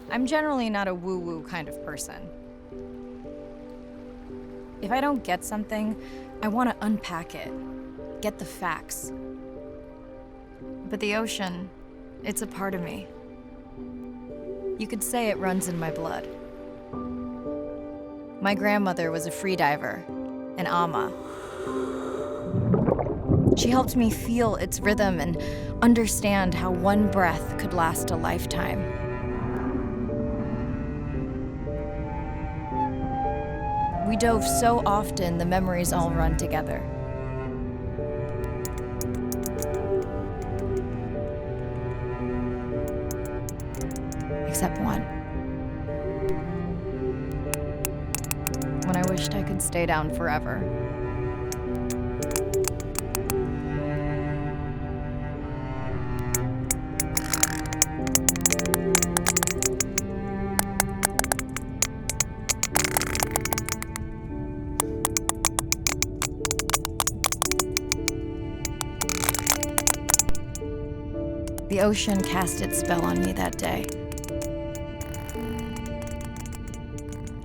I'm generally not a woo-woo kind of person. If I don't get something, I want to unpack it, get the facts. But the ocean, it's a part of me. You could say it runs in my blood. My grandmother was a freediver, an ama. She helped me feel its rhythm and understand how one breath could last a lifetime. We dove so often, the memories all run together. Except one. When I wished I could stay down forever. The ocean cast its spell on me that day.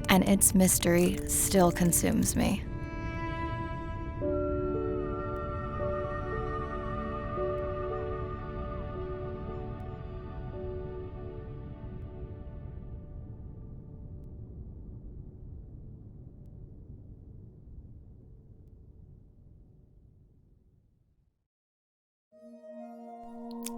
And its mystery still consumes me.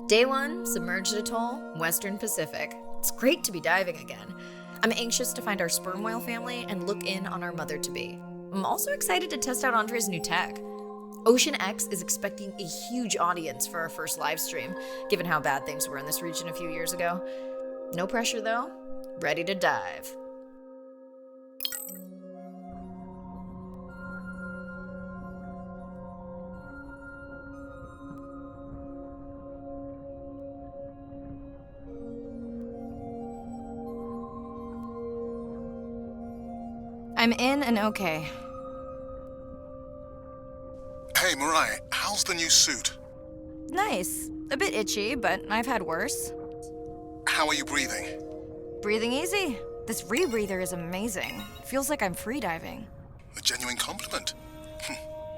Day 1, submerged atoll, Western Pacific. It's great to be diving again. I'm anxious to find our sperm whale family and look in on our mother-to-be. I'm also excited to test out Andre's new tech. Ocean X is expecting a huge audience for our first live stream, given how bad things were in this region a few years ago. No pressure though, ready to dive. I'm in and okay. Hey, Mariah, how's the new suit? Nice. A bit itchy, but I've had worse. How are you breathing? Breathing easy. This rebreather is amazing. Feels like I'm freediving. A genuine compliment.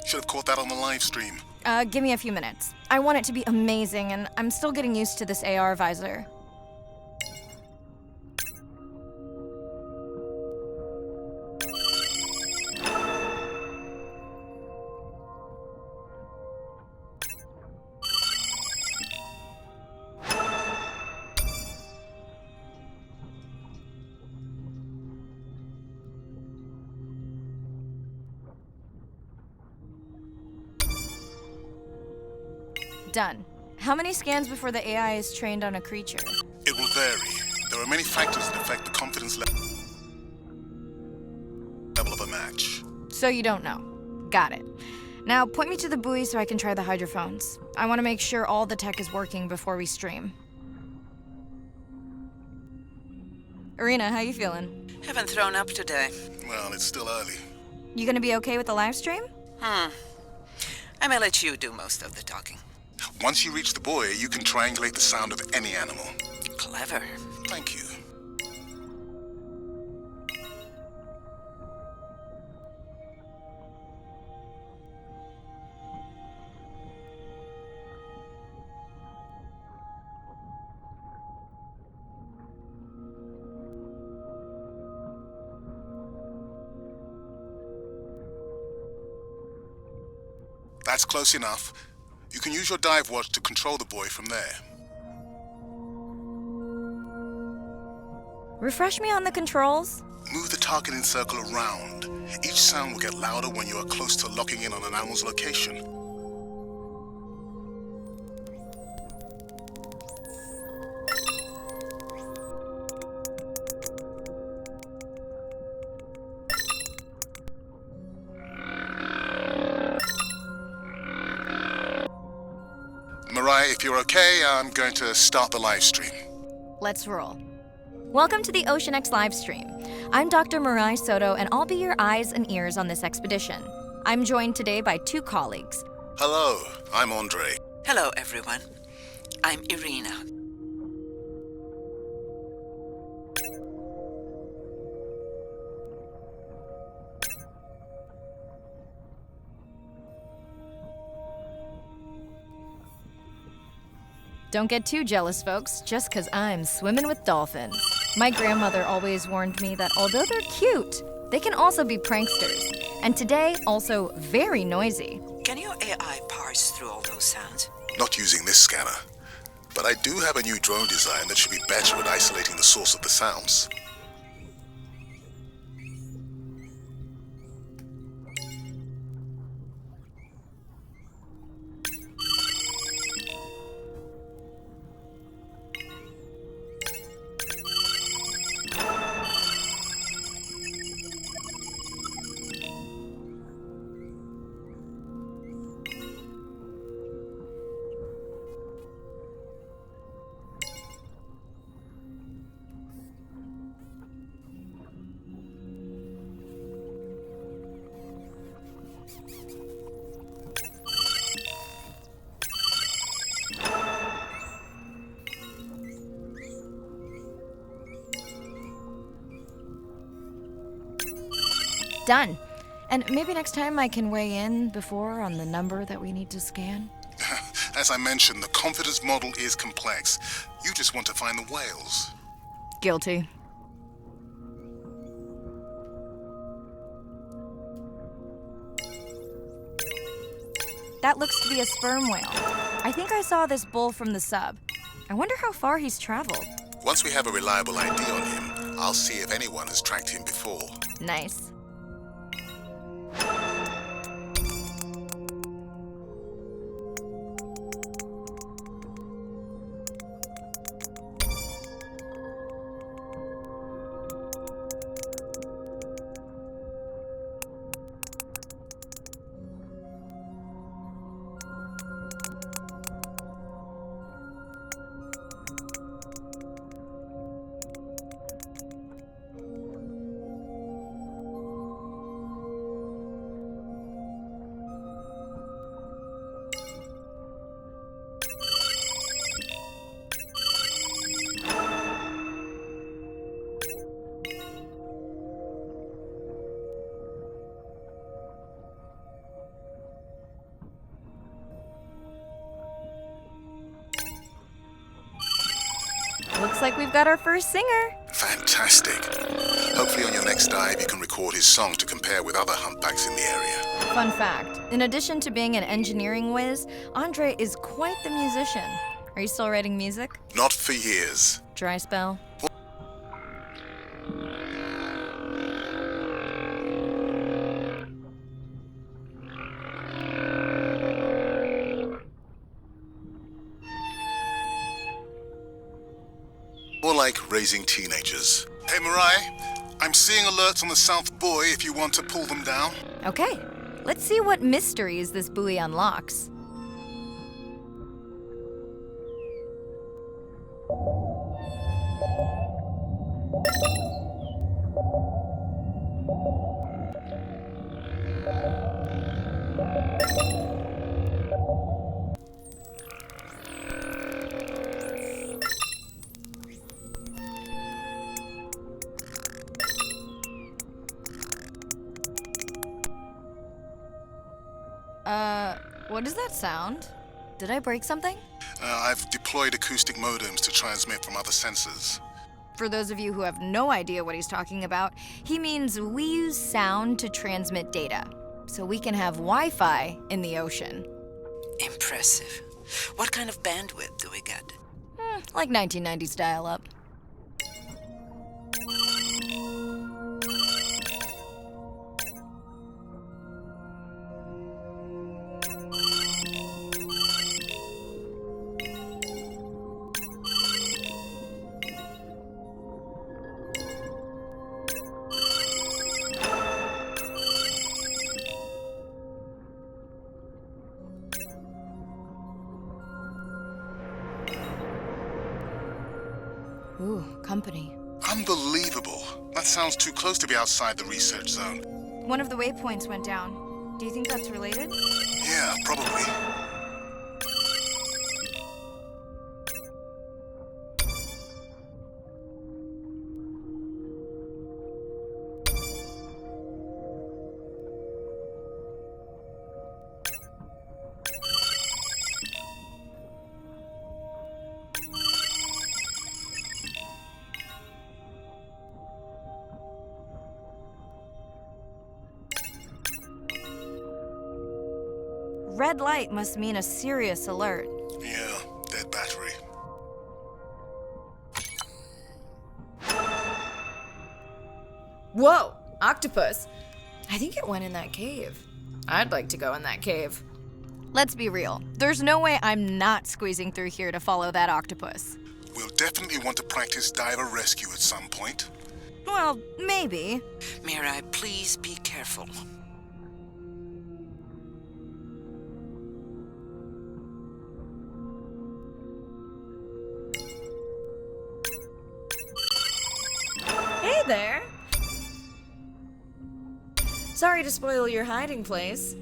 Should have caught that on the live stream. Give me a few minutes. I want it to be amazing, and I'm still getting used to this AR visor. Done. How many scans before the AI is trained on a creature? It will vary. There are many factors that affect the confidence level of a match. So you don't know. Got it. Now point me to the buoy so I can try the hydrophones. I want to make sure all the tech is working before we stream. Irina, how you feeling? Haven't thrown up today. Well, it's still early. You gonna be okay with the live stream? I may let you do most of the talking. Once you reach the buoy, you can triangulate the sound of any animal. Clever. Thank you. That's close enough. You can use your dive watch to control the buoy from there. Refresh me on the controls. Move the targeting circle around. Each sound will get louder when you are close to locking in on an animal's location. Mariah, if you're okay, I'm going to start the live stream. Let's roll. Welcome to the Ocean X livestream. I'm Dr. Mirai Soto, and I'll be your eyes and ears on this expedition. I'm joined today by two colleagues. Hello, I'm Andre. Hello, everyone. I'm Irina. Don't get too jealous, folks, just 'cause I'm swimming with dolphins. My grandmother always warned me that although they're cute, they can also be pranksters. And today, also very noisy. Can your AI parse through all those sounds? Not using this scanner. But I do have a new drone design that should be better at isolating the source of the sounds. Done. And maybe next time I can weigh in before on the number that we need to scan. As I mentioned, the confidence model is complex. You just want to find the whales. Guilty. That looks to be a sperm whale. I think I saw this bull from the sub. I wonder how far he's traveled. Once we have a reliable ID on him, I'll see if anyone has tracked him before. Nice. Looks like we've got our first singer. Fantastic. Hopefully on your next dive you can record his song to compare with other humpbacks in the area. Fun fact, in addition to being an engineering whiz, Andre is quite the musician. Are you still writing music? Not for years. Dry spell? More like raising teenagers. Hey Mirai, I'm seeing alerts on the South Buoy if you want to pull them down. Okay, let's see what mysteries this buoy unlocks. What does that sound? Did I break something? I've deployed acoustic modems to transmit from other sensors. For those of you who have no idea what he's talking about, he means we use sound to transmit data, so we can have Wi-Fi in the ocean. Impressive. What kind of bandwidth do we get? Like 1990s dial-up. Ooh, company. Unbelievable. That sounds too close to be outside the research zone. One of the waypoints went down. Do you think that's related? Yeah, probably. Red light must mean a serious alert. Yeah, dead battery. Whoa! Octopus! I think it went in that cave. I'd like to go in that cave. Let's be real. There's no way I'm not squeezing through here to follow that octopus. We'll definitely want to practice diver rescue at some point. Well, maybe. Mirai, please be careful. Hey there! Sorry to spoil your hiding place.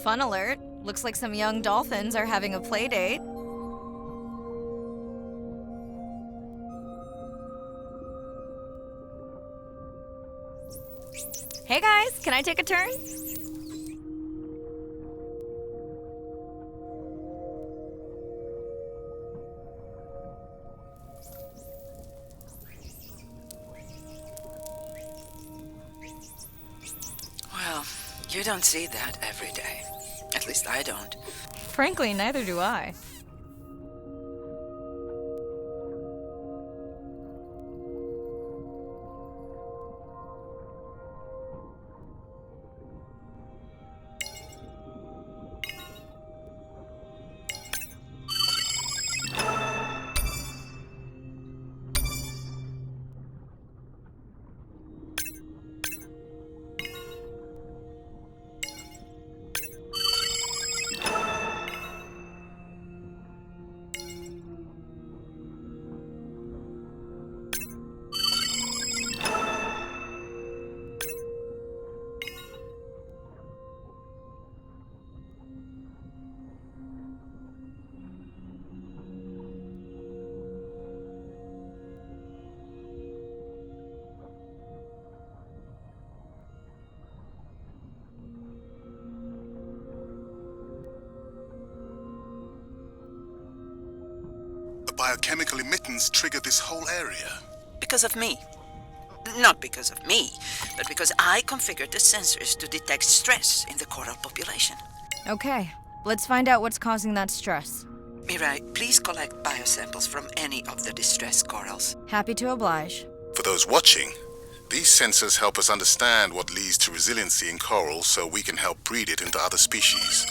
Fun alert. Looks like some young dolphins are having a play date. Hey guys, can I take a turn? Well, you don't see that every day. At least I don't. Frankly, neither do I. The biochemical emittance triggered this whole area. Because of me. Not because of me, but because I configured the sensors to detect stress in the coral population. Okay, let's find out what's causing that stress. Mirai, please collect biosamples from any of the distressed corals. Happy to oblige. For those watching, these sensors help us understand what leads to resiliency in coral so we can help breed it into other species.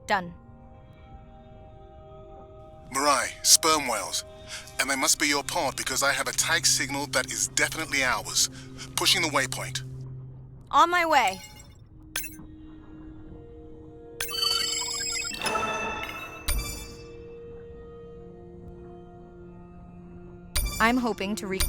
Done. Mirai, sperm whales. And they must be your pod because I have a tag signal that is definitely ours. Pushing the waypoint. On my way. I'm hoping to reach.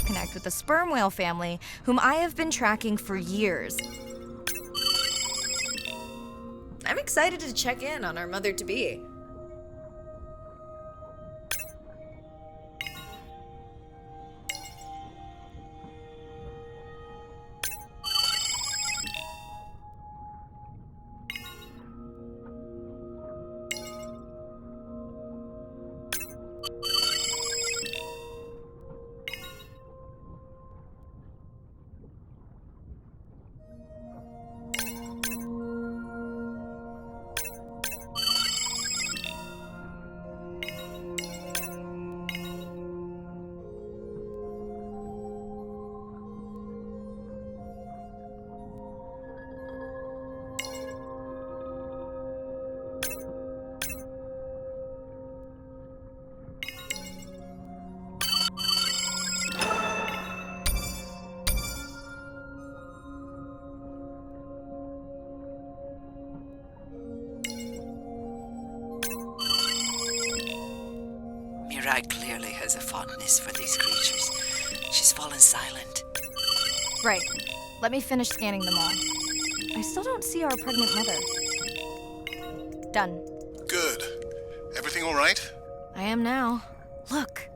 Connect with the sperm whale family, whom I have been tracking for years. I'm excited to check in on our mother-to-be. Mirai clearly has a fondness for these creatures. She's fallen silent. Right. Let me finish scanning them all. I still don't see our pregnant mother. Done. Good. Everything all right? I am now. Look.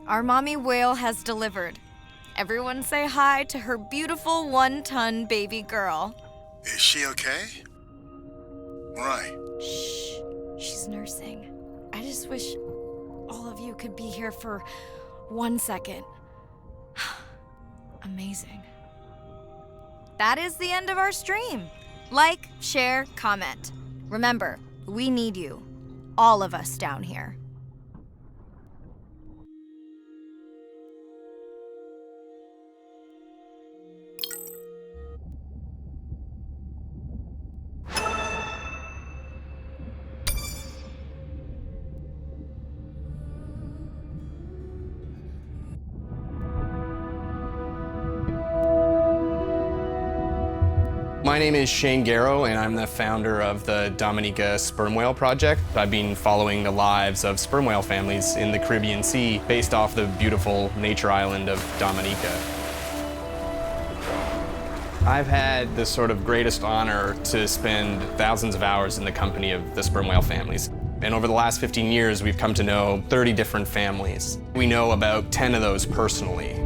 Our mommy whale has delivered. Everyone say hi to her beautiful 1-ton baby girl. Is she okay? Right. Shh. She's nursing. I just wish all of you could be here for 1 second. Amazing. That is the end of our stream. Like, share, comment. Remember, we need you. All of us down here. My name is Shane Garrow, and I'm the founder of the Dominica Sperm Whale Project. I've been following the lives of sperm whale families in the Caribbean Sea based off the beautiful nature island of Dominica. I've had the sort of greatest honor to spend thousands of hours in the company of the sperm whale families. And over the last 15 years, we've come to know 30 different families. We know about 10 of those personally.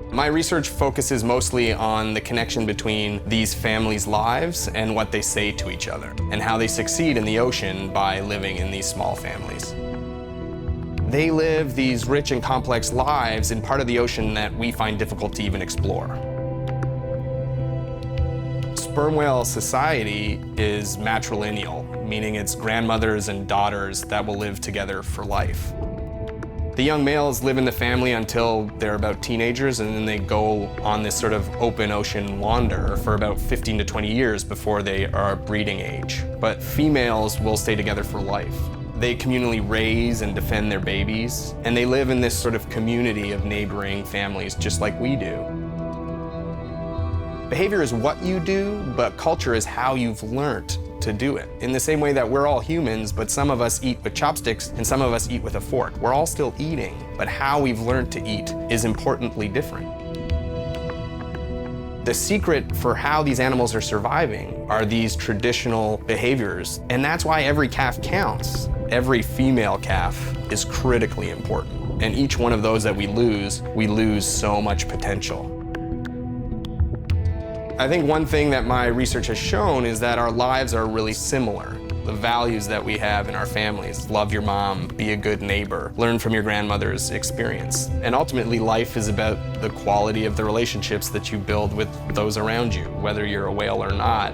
My research focuses mostly on the connection between these families' lives and what they say to each other, and how they succeed in the ocean by living in these small families. They live these rich and complex lives in part of the ocean that we find difficult to even explore. Sperm whale society is matrilineal, meaning it's grandmothers and daughters that will live together for life. The young males live in the family until they're about teenagers, and then they go on this sort of open ocean wander for about 15 to 20 years before they are breeding age. But females will stay together for life. They communally raise and defend their babies, and they live in this sort of community of neighboring families just like we do. Behavior is what you do, but culture is how you've learned to do it. In the same way that we're all humans, but some of us eat with chopsticks and some of us eat with a fork. We're all still eating, but how we've learned to eat is importantly different. The secret for how these animals are surviving are these traditional behaviors, and that's why every calf counts. Every female calf is critically important, and each one of those that we lose so much potential. I think one thing that my research has shown is that our lives are really similar. the values that we have in our families. Love your mom, be a good neighbor, learn from your grandmother's experience. And ultimately, life is about the quality of the relationships that you build with those around you, whether you're a whale or not.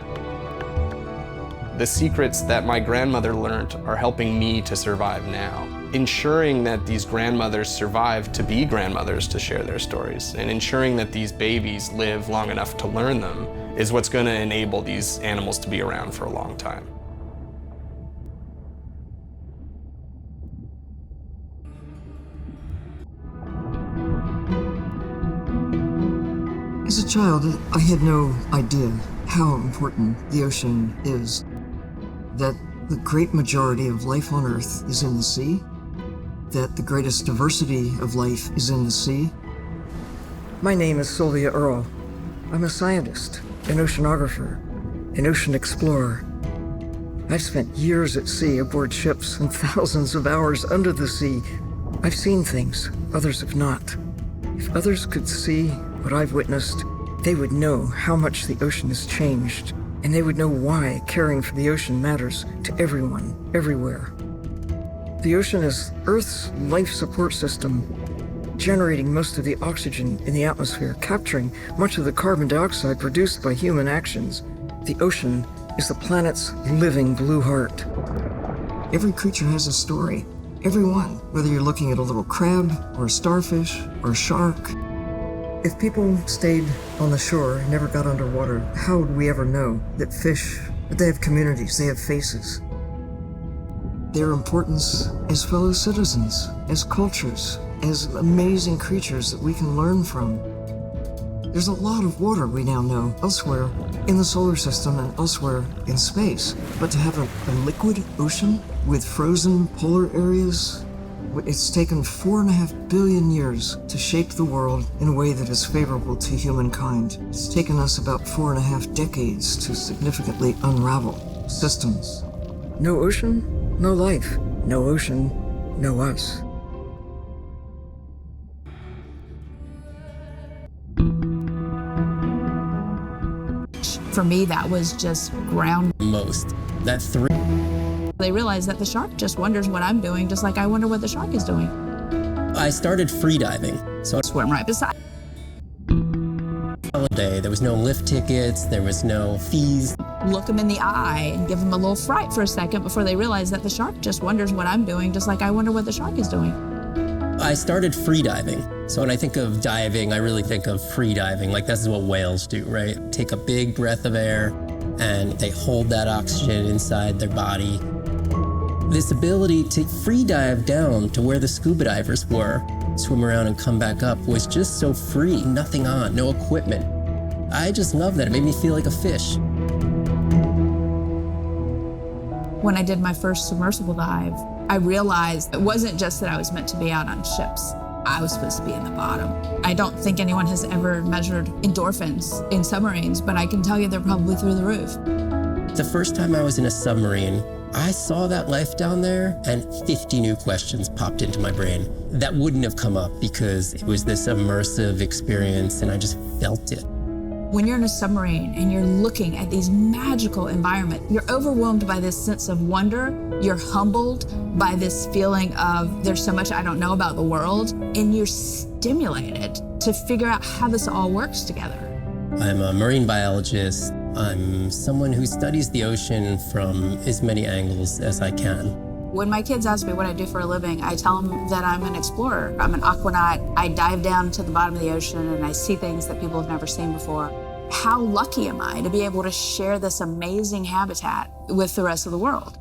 The secrets that my grandmother learned are helping me to survive now. Ensuring that these grandmothers survive to be grandmothers to share their stories, and ensuring that these babies live long enough to learn them is what's going to enable these animals to be around for a long time. As a child, I had no idea how important the ocean is, that the great majority of life on Earth is in the sea, that the greatest diversity of life is in the sea. My name is Sylvia Earle. I'm a scientist, an oceanographer, an ocean explorer. I've spent years at sea aboard ships and thousands of hours under the sea. I've seen things others have not. If others could see what I've witnessed, they would know how much the ocean has changed, and they would know why caring for the ocean matters to everyone, everywhere. The ocean is Earth's life support system, generating most of the oxygen in the atmosphere, capturing much of the carbon dioxide produced by human actions. The ocean is the planet's living blue heart. Every creature has a story. Every one, whether you're looking at a little crab, or a starfish, or a shark. If people stayed on the shore and never got underwater, how would we ever know that fish, that they have communities, they have faces? Their importance as fellow citizens, as cultures, as amazing creatures that we can learn from. There's a lot of water we now know elsewhere in the solar system and elsewhere in space. But to have a liquid ocean with frozen polar areas, it's taken 4.5 billion years to shape the world in a way that is favorable to humankind. It's taken us about 4.5 decades to significantly unravel systems. No ocean, no life. No ocean, no us. For me, that was just ground. Most. That three. They realize that the shark just wonders what I'm doing, just like I wonder what the shark is doing. I started freediving, so I Swim right beside. holiday. There was no lift tickets, there was no fees. Look them in the eye and give them a little fright for a second before they realize that the shark just wonders what I'm doing, just like I wonder what the shark is doing. I started freediving. So when I think of diving, I really think of freediving. Like this is what whales do, right? Take a big breath of air and they hold that oxygen inside their body. This ability to free dive down to where the scuba divers were, swim around and come back up, was just so free, nothing on, no equipment. I just love that. It made me feel like a fish. When I did my first submersible dive, I realized it wasn't just that I was meant to be out on ships. I was supposed to be in the bottom. I don't think anyone has ever measured endorphins in submarines, but I can tell you they're probably through the roof. The first time I was in a submarine, I saw that life down there and 50 new questions popped into my brain that wouldn't have come up because it was this immersive experience and I just felt it. When you're in a submarine and you're looking at these magical environments, you're overwhelmed by this sense of wonder. You're humbled by this feeling of there's so much I don't know about the world, and you're stimulated to figure out how this all works together. I'm a marine biologist. I'm someone who studies the ocean from as many angles as I can. When my kids ask me what I do for a living, I tell them that I'm an explorer. I'm an aquanaut. I dive down to the bottom of the ocean and I see things that people have never seen before. How lucky am I to be able to share this amazing habitat with the rest of the world?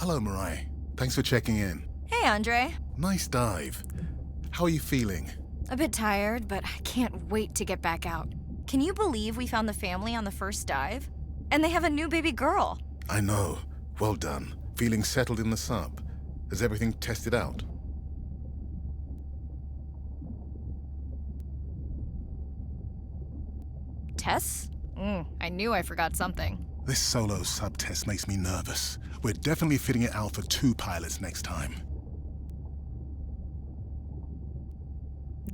Hello, Mirai. Thanks for checking in. Hey, Andre. Nice dive. How are you feeling? A bit tired, but I can't wait to get back out. Can you believe we found the family on the first dive? And they have a new baby girl. I know. Well done. Feeling settled in the sub. Has everything tested out? Tests? I knew I forgot something. This solo sub test makes me nervous. We're definitely fitting it out for 2 pilots next time.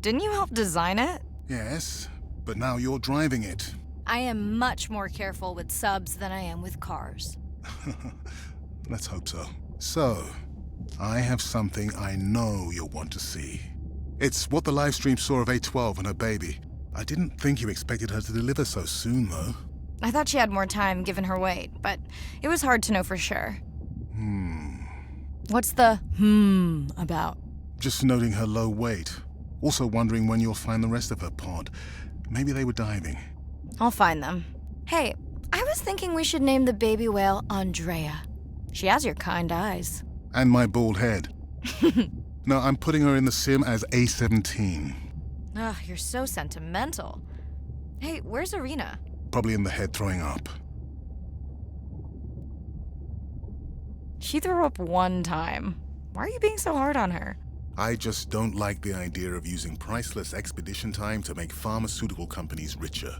Didn't you help design it? Yes, but now you're driving it. I am much more careful with subs than I am with cars. Let's hope so. So, I have something I know you'll want to see. It's what the livestream saw of A12 and her baby. I didn't think you expected her to deliver so soon, though. I thought she had more time given her weight, but it was hard to know for sure. What's the about? Just noting her low weight. Also wondering when you'll find the rest of her pod. Maybe they were diving. I'll find them. Hey, I was thinking we should name the baby whale Andrea. She has your kind eyes. And my bald head. No, I'm putting her in the sim as A17. Ugh, you're so sentimental. Hey, where's Arena? Probably in the head throwing up. She threw up one time. Why are you being so hard on her? I just don't like the idea of using priceless expedition time to make pharmaceutical companies richer.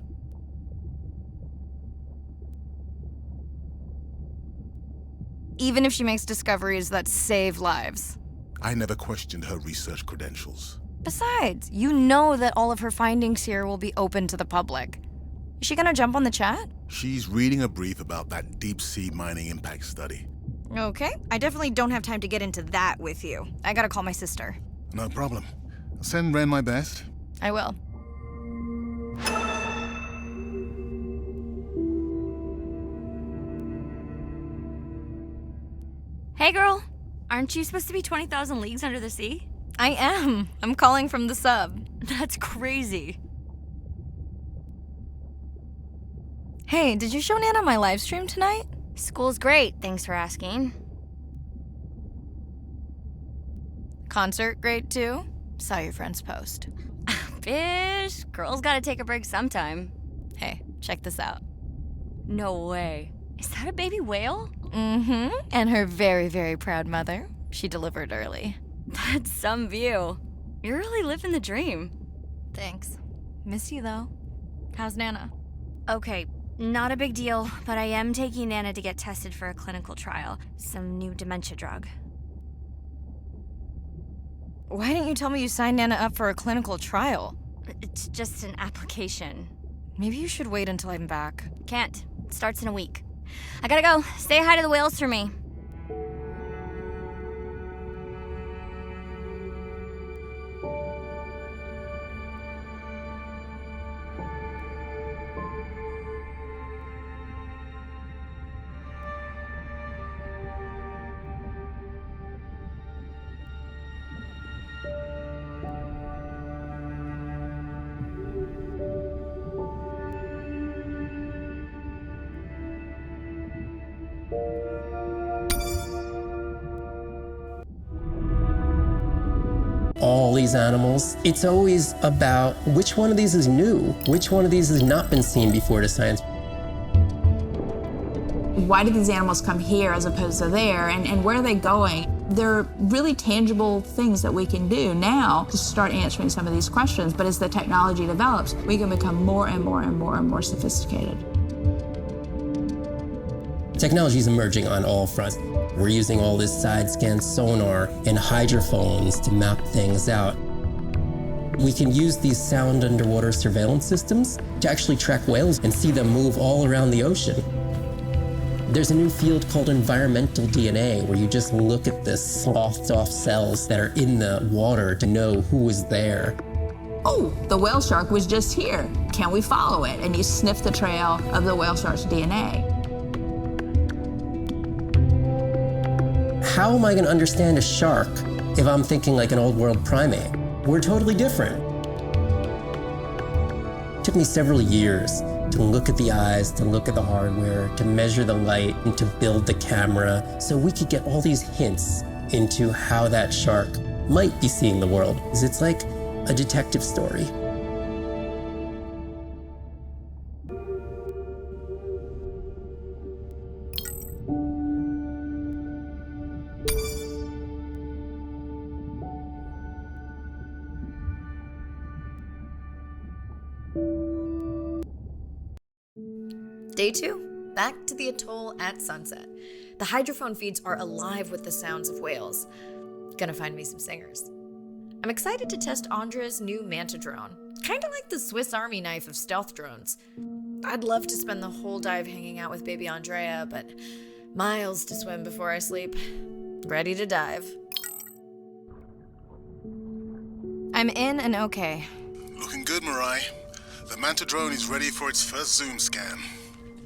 Even if she makes discoveries that save lives. I never questioned her research credentials. Besides, you know that all of her findings here will be open to the public. Is she gonna jump on the chat? She's reading a brief about that deep-sea mining impact study. Okay, I definitely don't have time to get into that with you. I gotta call my sister. No problem. Send Ren my best. I will. Hey girl, aren't you supposed to be 20,000 leagues under the sea? I am. I'm calling from the sub. That's crazy. Hey, did you show Nana my live stream tonight? School's great, thanks for asking. Concert great too? Saw your friend's post. Bish, girls gotta take a break sometime. Hey, check this out. No way. Is that a baby whale? Mm-hmm. And her very, very proud mother. She delivered early. That's some view. You're really living the dream. Thanks. Miss you though. How's Nana? Okay, not a big deal, but I am taking Nana to get tested for a clinical trial. Some new dementia drug. Why didn't you tell me you signed Nana up for a clinical trial? It's just an application. Maybe you should wait until I'm back. Can't. It starts in a week. I gotta go. Say hi to the whales for me. All these animals, it's always about which one of these is new, which one of these has not been seen before to science. Why did these animals come here as opposed to there, and where are they going? There are really tangible things that we can do now to start answering some of these questions, but as the technology develops, we can become more and more and more and more sophisticated. Technology is emerging on all fronts. We're using all this side-scan sonar and hydrophones to map things out. We can use these sound underwater surveillance systems to actually track whales and see them move all around the ocean. There's a new field called environmental DNA, where you just look at the sloughed off cells that are in the water to know who is there. Oh, the whale shark was just here. Can we follow it? And you sniff the trail of the whale shark's DNA. How am I going to understand a shark if I'm thinking like an old world primate? We're totally different. It took me several years to look at the eyes, to look at the hardware, to measure the light, and to build the camera so we could get all these hints into how that shark might be seeing the world. It's like a detective story. Day 2, back to the atoll at sunset. The hydrophone feeds are alive with the sounds of whales. Gonna find me some singers. I'm excited to test Andrea's new manta drone. Kinda like the Swiss Army knife of stealth drones. I'd love to spend the whole dive hanging out with baby Andrea, but miles to swim before I sleep. Ready to dive. I'm in and okay. Looking good, Mirai. The Manta drone is ready for its first zoom scan.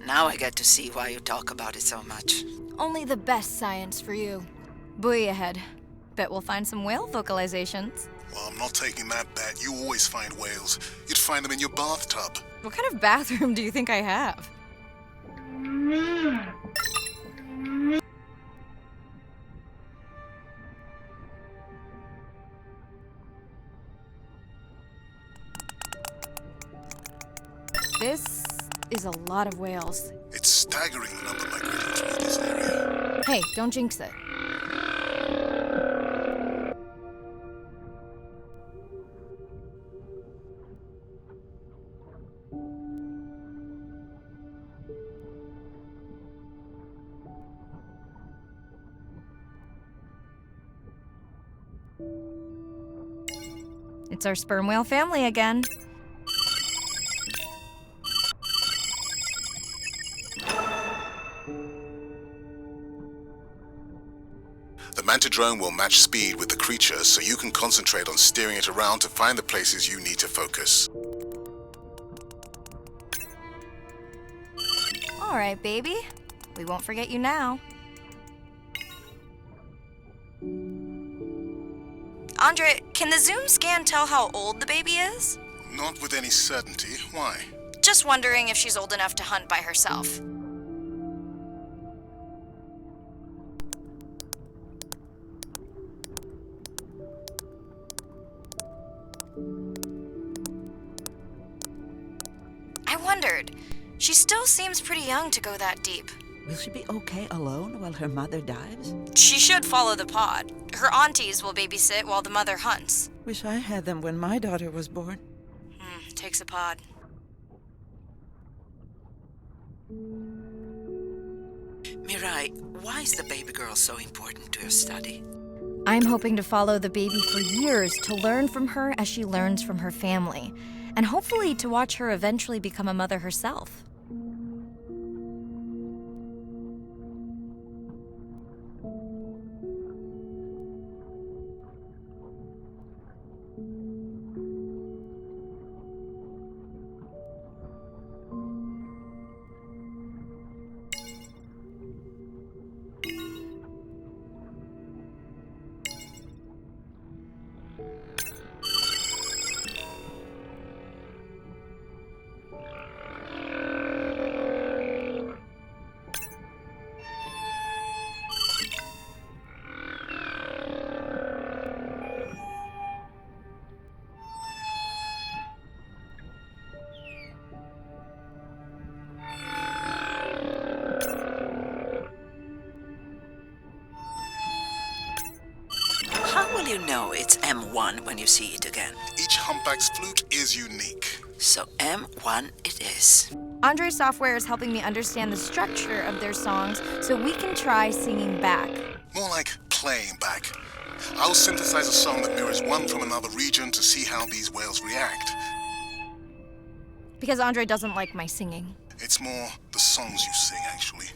Now I get to see why you talk about it so much. Only the best science for you. Buoy ahead. Bet we'll find some whale vocalizations. Well, I'm not taking that bet. You always find whales. You'd find them in your bathtub. What kind of bathroom do you think I have? This is a lot of whales. It's staggering the number migrating through this area. Hey, don't jinx it. It's our sperm whale family again. The Manta drone will match speed with the creature so you can concentrate on steering it around to find the places you need to focus. All right, baby. We won't forget you now. Andre, can the zoom scan tell how old the baby is? Not with any certainty. Why? Just wondering if she's old enough to hunt by herself. I wondered. She still seems pretty young to go that deep. Will she be okay alone while her mother dives? She should follow the pod. Her aunties will babysit while the mother hunts. Wish I had them when my daughter was born. Takes a pod. Mirai, why is the baby girl so important to your study? I'm hoping to follow the baby for years to learn from her as she learns from her family, and hopefully to watch her eventually become a mother herself. How will you know it's M1 when you see it again? Each humpback's flute is unique. So M1 it is. Andre's software is helping me understand the structure of their songs so we can try singing back. More like playing back. I'll synthesize a song that mirrors one from another region to see how these whales react. Because Andre doesn't like my singing. It's more the songs you sing, actually.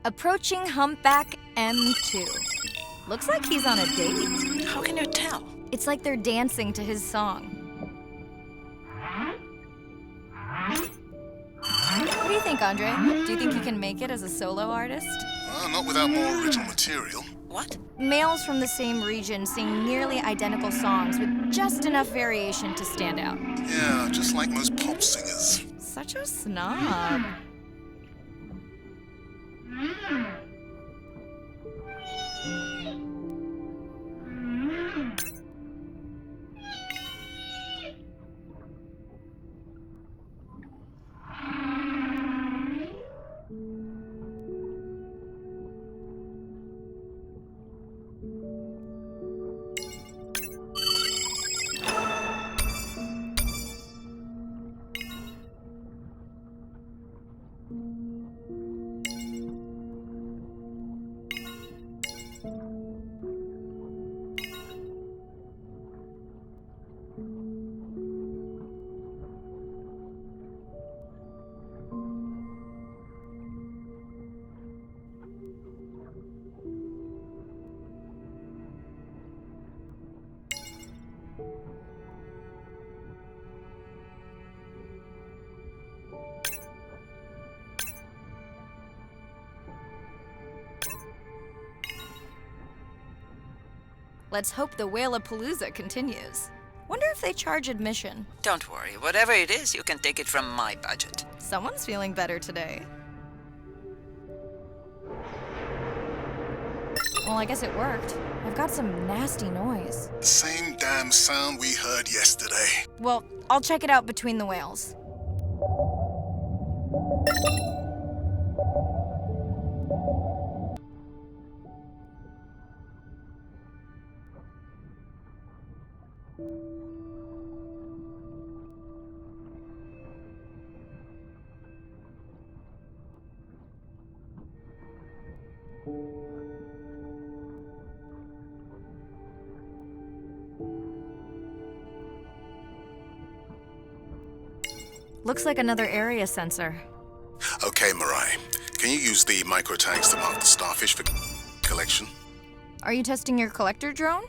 Approaching humpback M2. Looks like he's on a date. How can you tell? It's like they're dancing to his song. What do you think, Andre? Do you think he can make it as a solo artist? Not without more original material. What? Males from the same region sing nearly identical songs with just enough variation to stand out. Yeah, just like most pop singers. Such a snob. Let's hope the Whalapalooza continues. Wonder if they charge admission. Don't worry. Whatever it is, you can take it from my budget. Someone's feeling better today. Well, I guess it worked. I've got some nasty noise. Same damn sound we heard yesterday. Well, I'll check it out between the whales. Looks like another area sensor. Okay, Mirai. Can you use the micro tags to mark the starfish for collection? Are you testing your collector drone?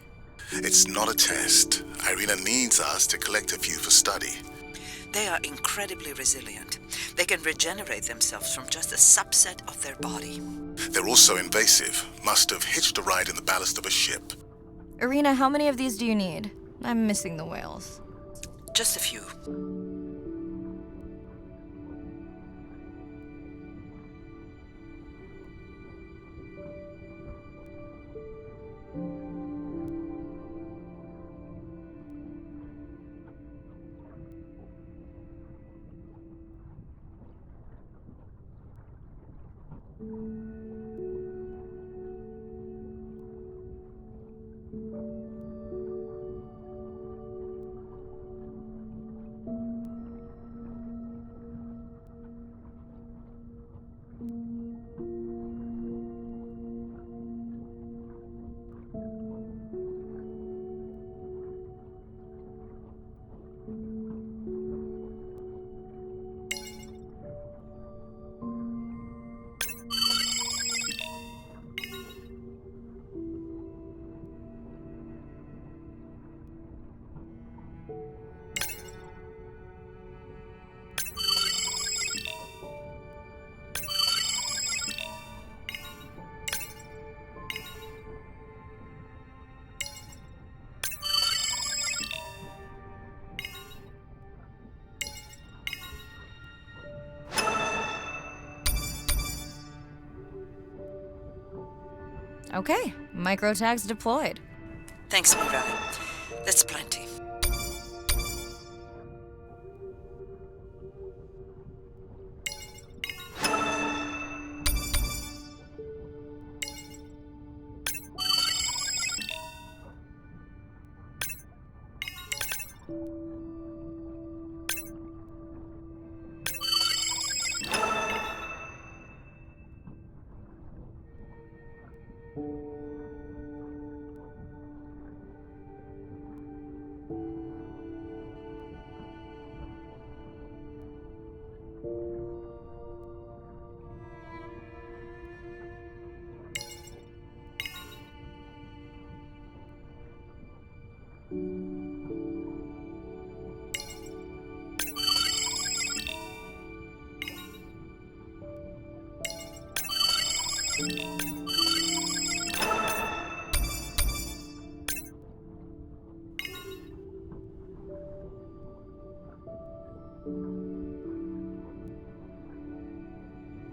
It's not a test. Irina needs us to collect a few for study. They are incredibly resilient. They can regenerate themselves from just a subset of their body. They're also invasive. Must have hitched a ride in the ballast of a ship. Irina, how many of these do you need? I'm missing the whales. Just a few. Okay, micro tags deployed. Thanks, Mirai. That's plenty.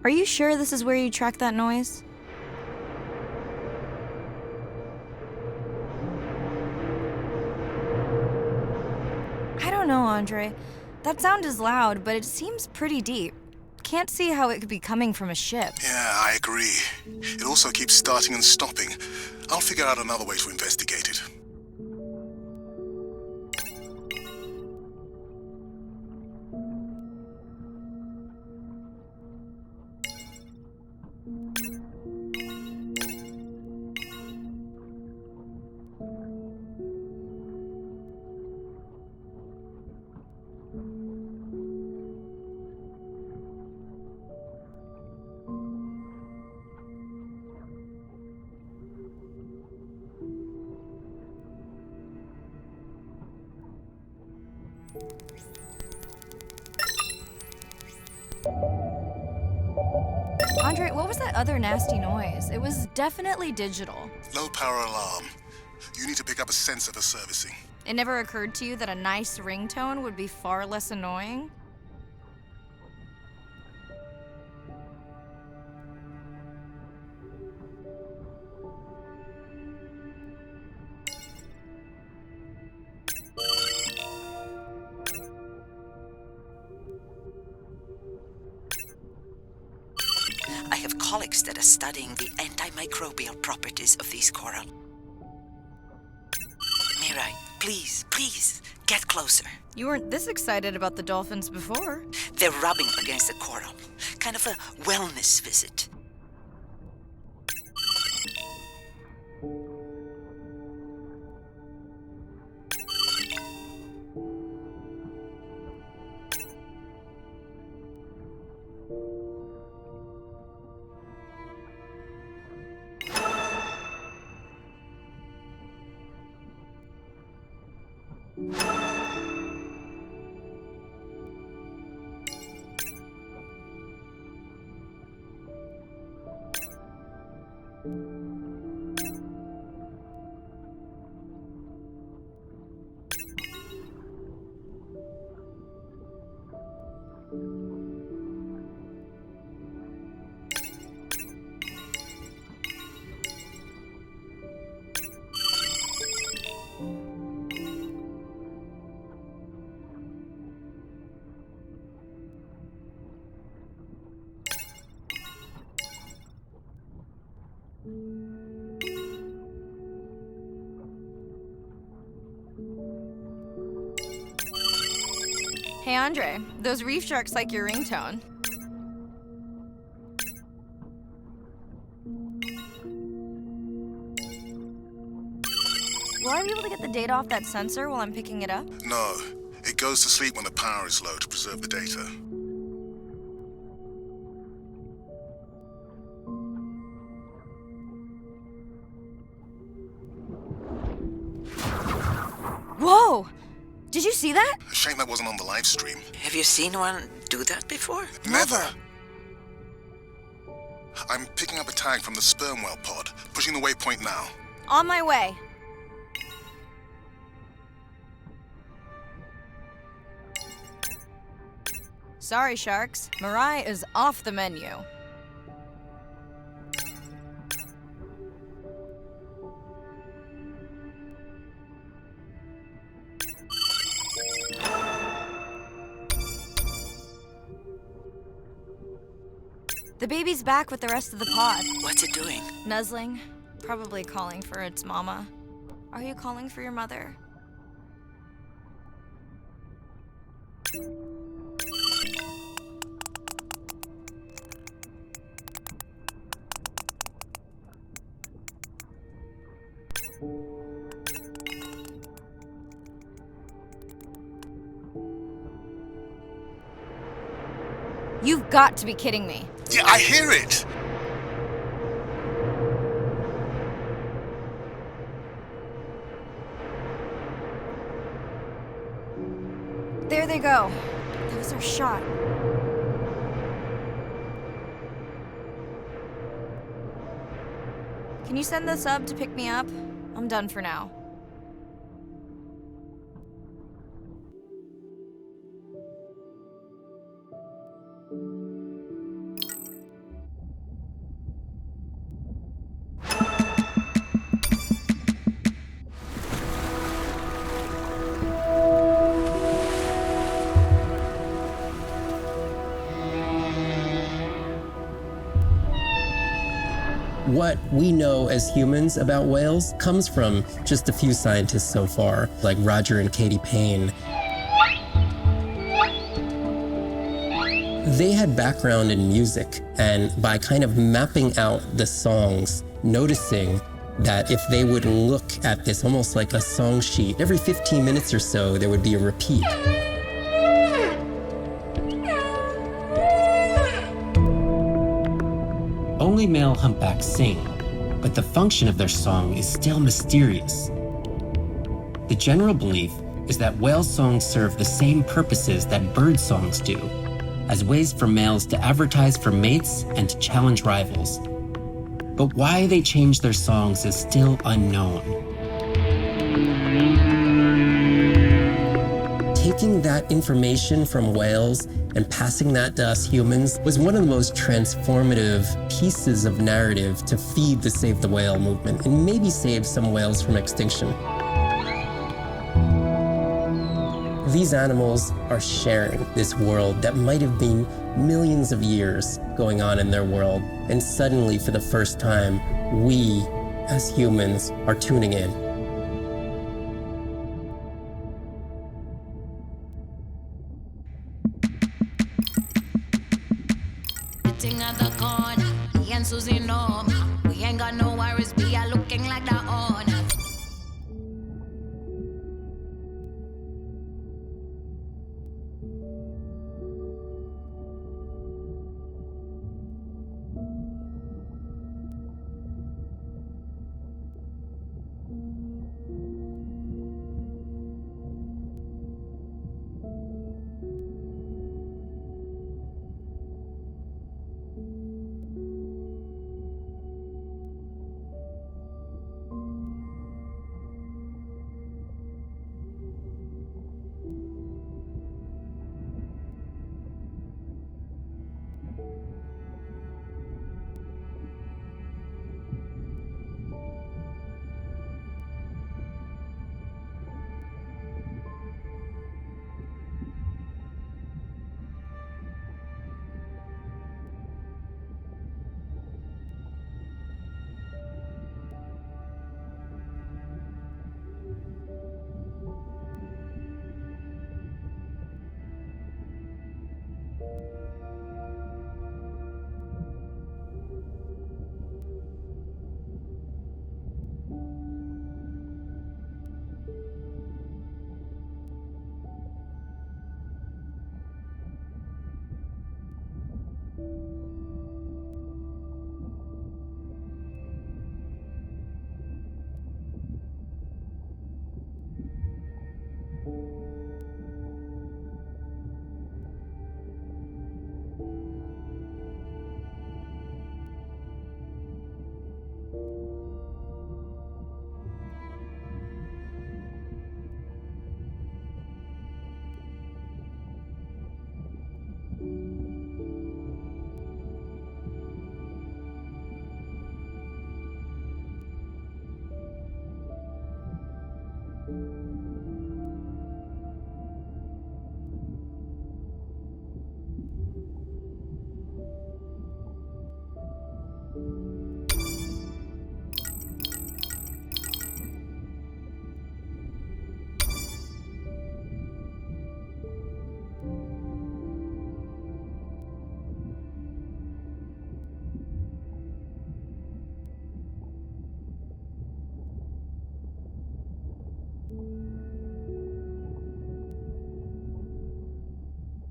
Are you sure this is where you track that noise? I don't know, Andre. That sound is loud, but it seems pretty deep. Can't see how it could be coming from a ship. Yeah, I agree. It also keeps starting and stopping. I'll figure out another way to investigate it. Andre, what was that other nasty noise? It was definitely digital. Low power alarm. You need to pick up a sensor for servicing. It never occurred to you that a nice ringtone would be far less annoying? I have colleagues that are studying the antimicrobial properties of these coral. Mirai, please, get closer. You weren't this excited about the dolphins before. They're rubbing against the coral. Kind of a wellness visit. Hey Andre, those reef sharks like your ringtone. Will I be able to get the data off that sensor while I'm picking it up? No. It goes to sleep when the power is low to preserve the data. Whoa! Did you see that? Shame that wasn't on the live stream. Have you seen one do that before? Never! I'm picking up a tag from the sperm whale pod, pushing the waypoint now. On my way. Sorry, sharks. Mirai is off the menu. The baby's back with the rest of the pod. What's it doing? Nuzzling. Probably calling for its mama. Are you calling for your mother? You've got to be kidding me. Yeah, I hear it! There they go. That was our shot. Can you send the sub to pick me up? I'm done for now. What we know as humans about whales comes from just a few scientists so far, like Roger and Katie Payne. They had background in music, and by kind of mapping out the songs, noticing that if they would look at this almost like a song sheet, every 15 minutes or so, there would be a repeat. Only male humpbacks sing, but the function of their song is still mysterious. The general belief is that whale songs serve the same purposes that bird songs do, as ways for males to advertise for mates and to challenge rivals. But why they change their songs is still unknown. Taking that information from whales and passing that to us humans was one of the most transformative pieces of narrative to feed the Save the Whale movement and maybe save some whales from extinction. These animals are sharing this world that might have been millions of years going on in their world, and suddenly, for the first time, we, as humans, are tuning in. Sitting at the corner, me and Susie know we ain't got no worries, we are looking like the owner.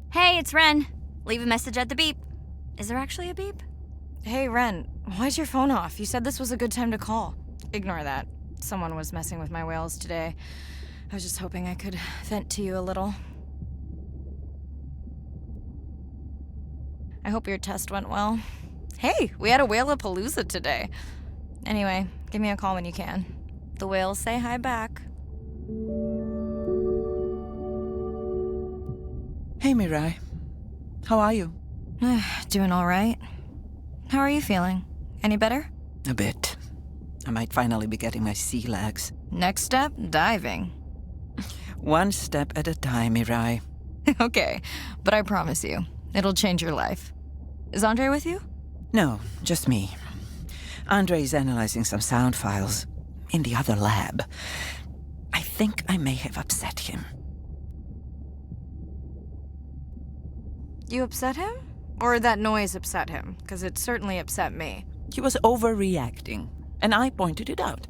Hey, it's Ren. Leave a message at the beep. Is there actually a beep? Hey, Ren, why's your phone off? You said this was a good time to call. Ignore that. Someone was messing with my whales today. I was just hoping I could vent to you a little. I hope your test went well. Hey, we had a whale-a-palooza today. Anyway, give me a call when you can. The whales say hi back. Hey, Mirai. How are you? Doing all right. How are you feeling? Any better? A bit. I might finally be getting my sea legs. Next step, diving. One step at a time, Mirai. Okay, but I promise you, it'll change your life. Is Andre with you? No, just me. Andre is analyzing some sound files in the other lab. I think I may have upset him. You upset him? Or that noise upset him? Because it certainly upset me. He was overreacting, and I pointed it out.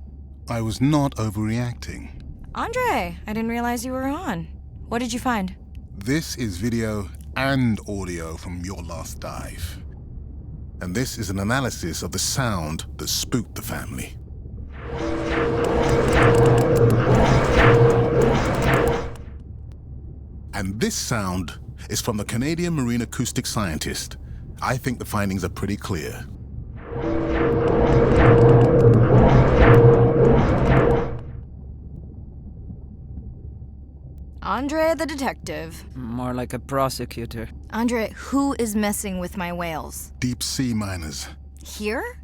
I was not overreacting. Andre, I didn't realize you were on. What did you find? This is video and audio from your last dive. And this is an analysis of the sound that spooked the family. And this sound is from the Canadian marine acoustic scientist. I think the findings are pretty clear. Andre the detective. More like a prosecutor. Andre, who is messing with my whales? Deep sea miners. Here?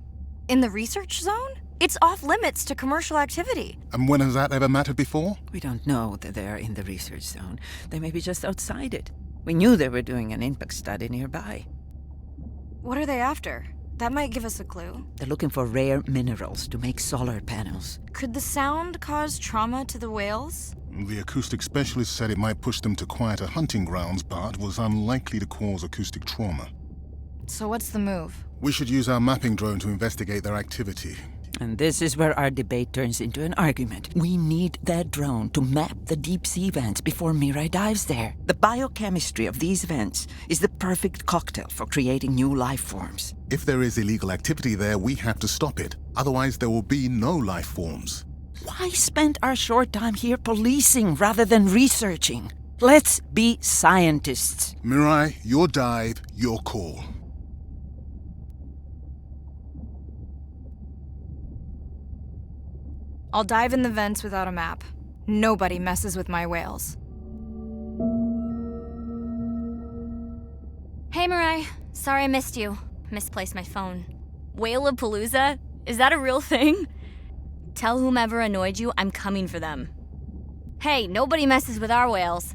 In the research zone? It's off limits to commercial activity. And when has that ever mattered before? We don't know that they're in the research zone. They may be just outside it. We knew they were doing an impact study nearby. What are they after? That might give us a clue. They're looking for rare minerals to make solar panels. Could the sound cause trauma to the whales? The acoustic specialist said it might push them to quieter hunting grounds, but was unlikely to cause acoustic trauma. So what's the move? We should use our mapping drone to investigate their activity. And this is where our debate turns into an argument. We need that drone to map the deep sea vents before Mirai dives there. The biochemistry of these vents is the perfect cocktail for creating new life forms. If there is illegal activity there, we have to stop it. Otherwise, there will be no life forms. Why spend our short time here policing rather than researching? Let's be scientists. Mirai, your dive, your call. I'll dive in the vents without a map. Nobody messes with my whales. Hey, Mirai. Sorry I missed you. Misplaced my phone. Whale-a-palooza? Is that a real thing? Tell whomever annoyed you I'm coming for them. Hey, nobody messes with our whales.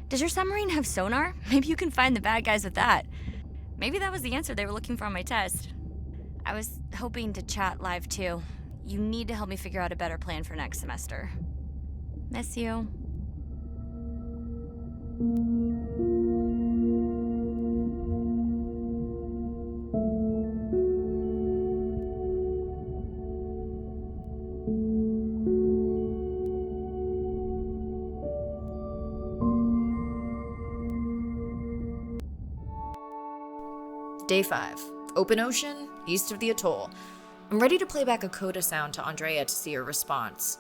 Does your submarine have sonar? Maybe you can find the bad guys with that. Maybe that was the answer they were looking for on my test. I was hoping to chat live too. You need to help me figure out a better plan for next semester. Miss you. Day 5. Open ocean, east of the atoll. I'm ready to play back a coda sound to Andrea to see her response.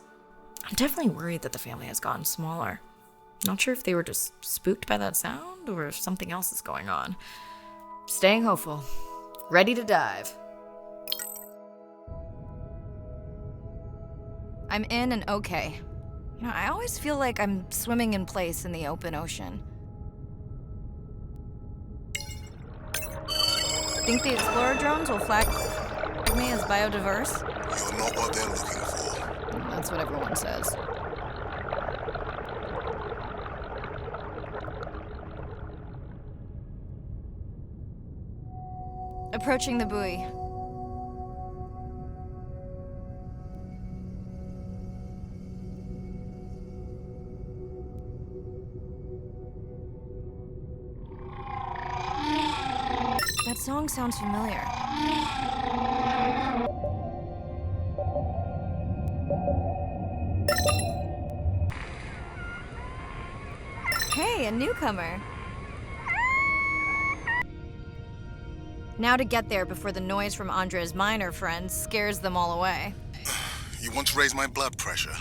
I'm definitely worried that the family has gotten smaller. Not sure if they were just spooked by that sound or if something else is going on. Staying hopeful. Ready to dive. I'm in and okay. You know, I always feel like I'm swimming in place in the open ocean. Think the Explorer drones will flag me as biodiverse? You're not what they're looking for. That's what everyone says. Approaching the buoy. That song sounds familiar. Hey, a newcomer. Now to get there before the noise from Andre's miner friends scares them all away. You want to raise my blood pressure?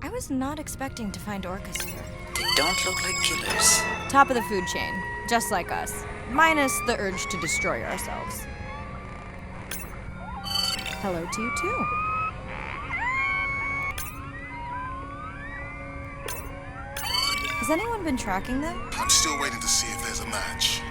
I was not expecting to find orcas here. They don't look like killers. Top of the food chain, just like us. Minus the urge to destroy ourselves. Hello to you too. Has anyone been tracking them? I'm still waiting to see if there's a match.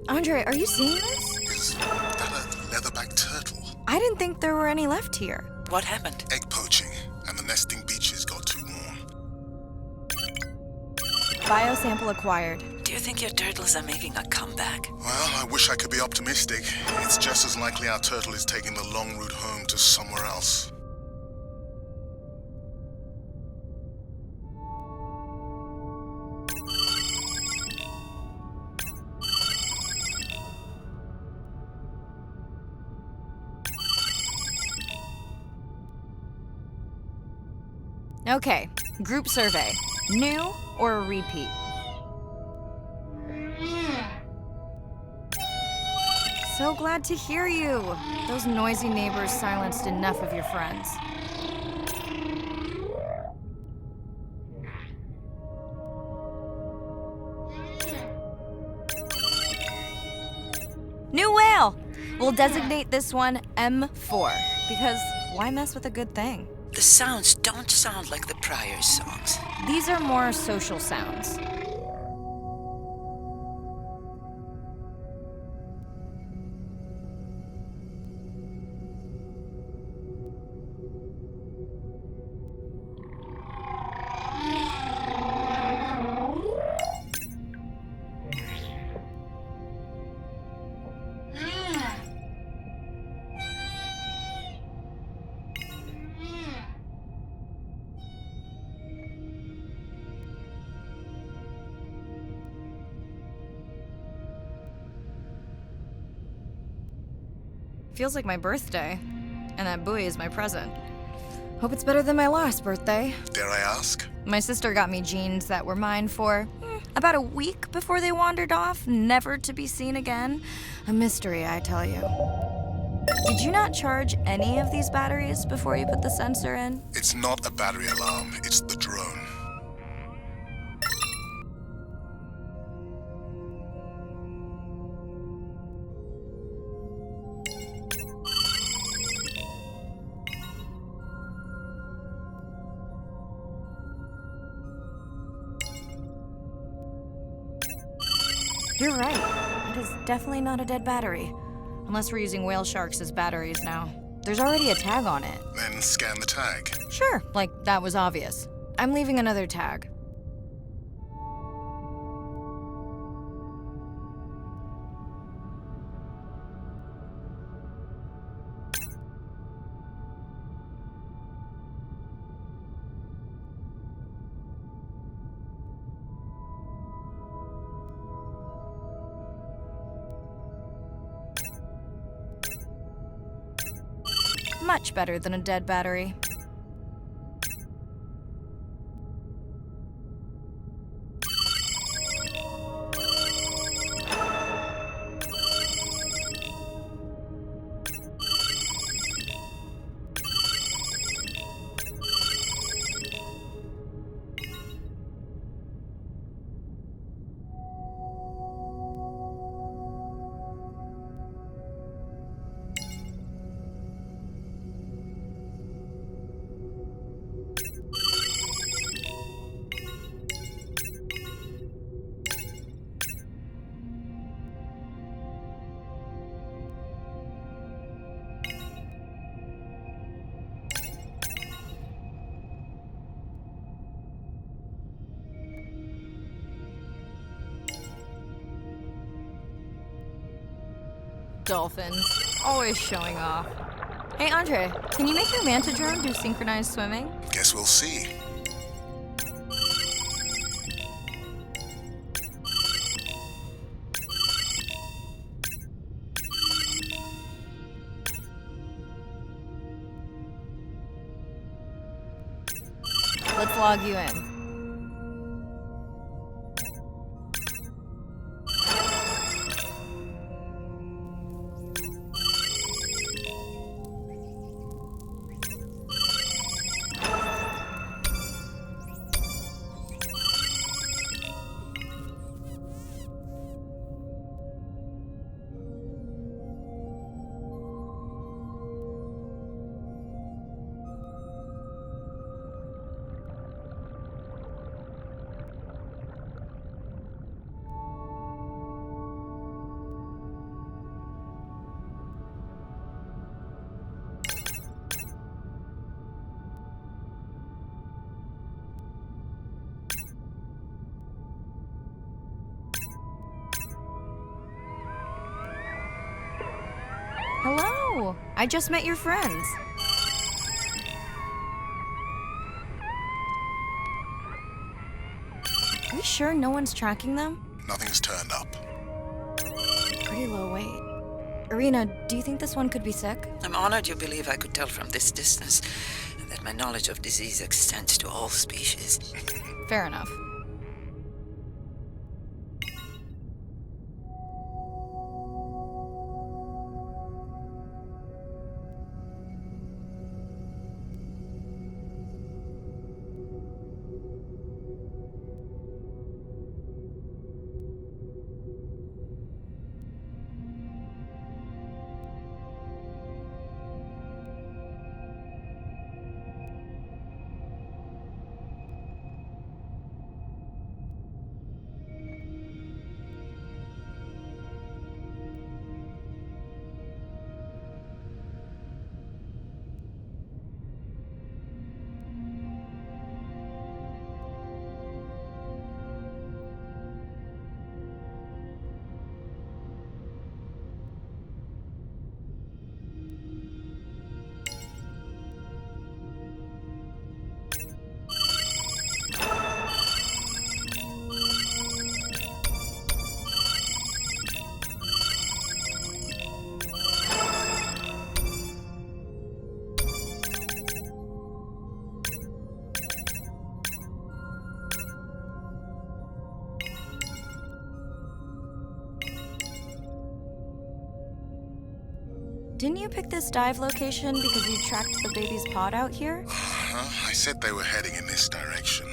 Andre, are you seeing this? Is that a leatherback turtle? I didn't think there were any left here. What happened? Egg poaching, and the nesting beaches got too warm. Biosample acquired. Do you think your turtles are making a comeback? Well, I wish I could be optimistic. It's just as likely our turtle is taking the long route home to somewhere else. Okay, group survey. New or a repeat? So glad to hear you. Those noisy neighbors silenced enough of your friends. New whale! We'll designate this one M4, because why mess with a good thing? The sounds don't sound like the prior songs. These are more social sounds. Feels like my birthday, and that buoy is my present. Hope it's better than my last birthday. Dare I ask? My sister got me jeans that were mine for about a week before they wandered off, never to be seen again. A mystery, I tell you. Did you not charge any of these batteries before you put the sensor in? It's not a battery alarm, it's the drone. You're right. It is definitely not a dead battery. Unless we're using whale sharks as batteries now. There's already a tag on it. Then scan the tag. Sure, like that was obvious. I'm leaving another tag. Much better than a dead battery. Dolphins. Always showing off. Hey, Andre, can you make your manta drone do synchronized swimming? Guess we'll see. Let's log you in. Hello! I just met your friends. Are you sure no one's tracking them? Nothing has turned up. Pretty low weight. Irina, do you think this one could be sick? I'm honored you believe I could tell from this distance that my knowledge of disease extends to all species. Fair enough. Didn't you pick this dive location because you tracked the baby's pod out here? I said they were heading in this direction.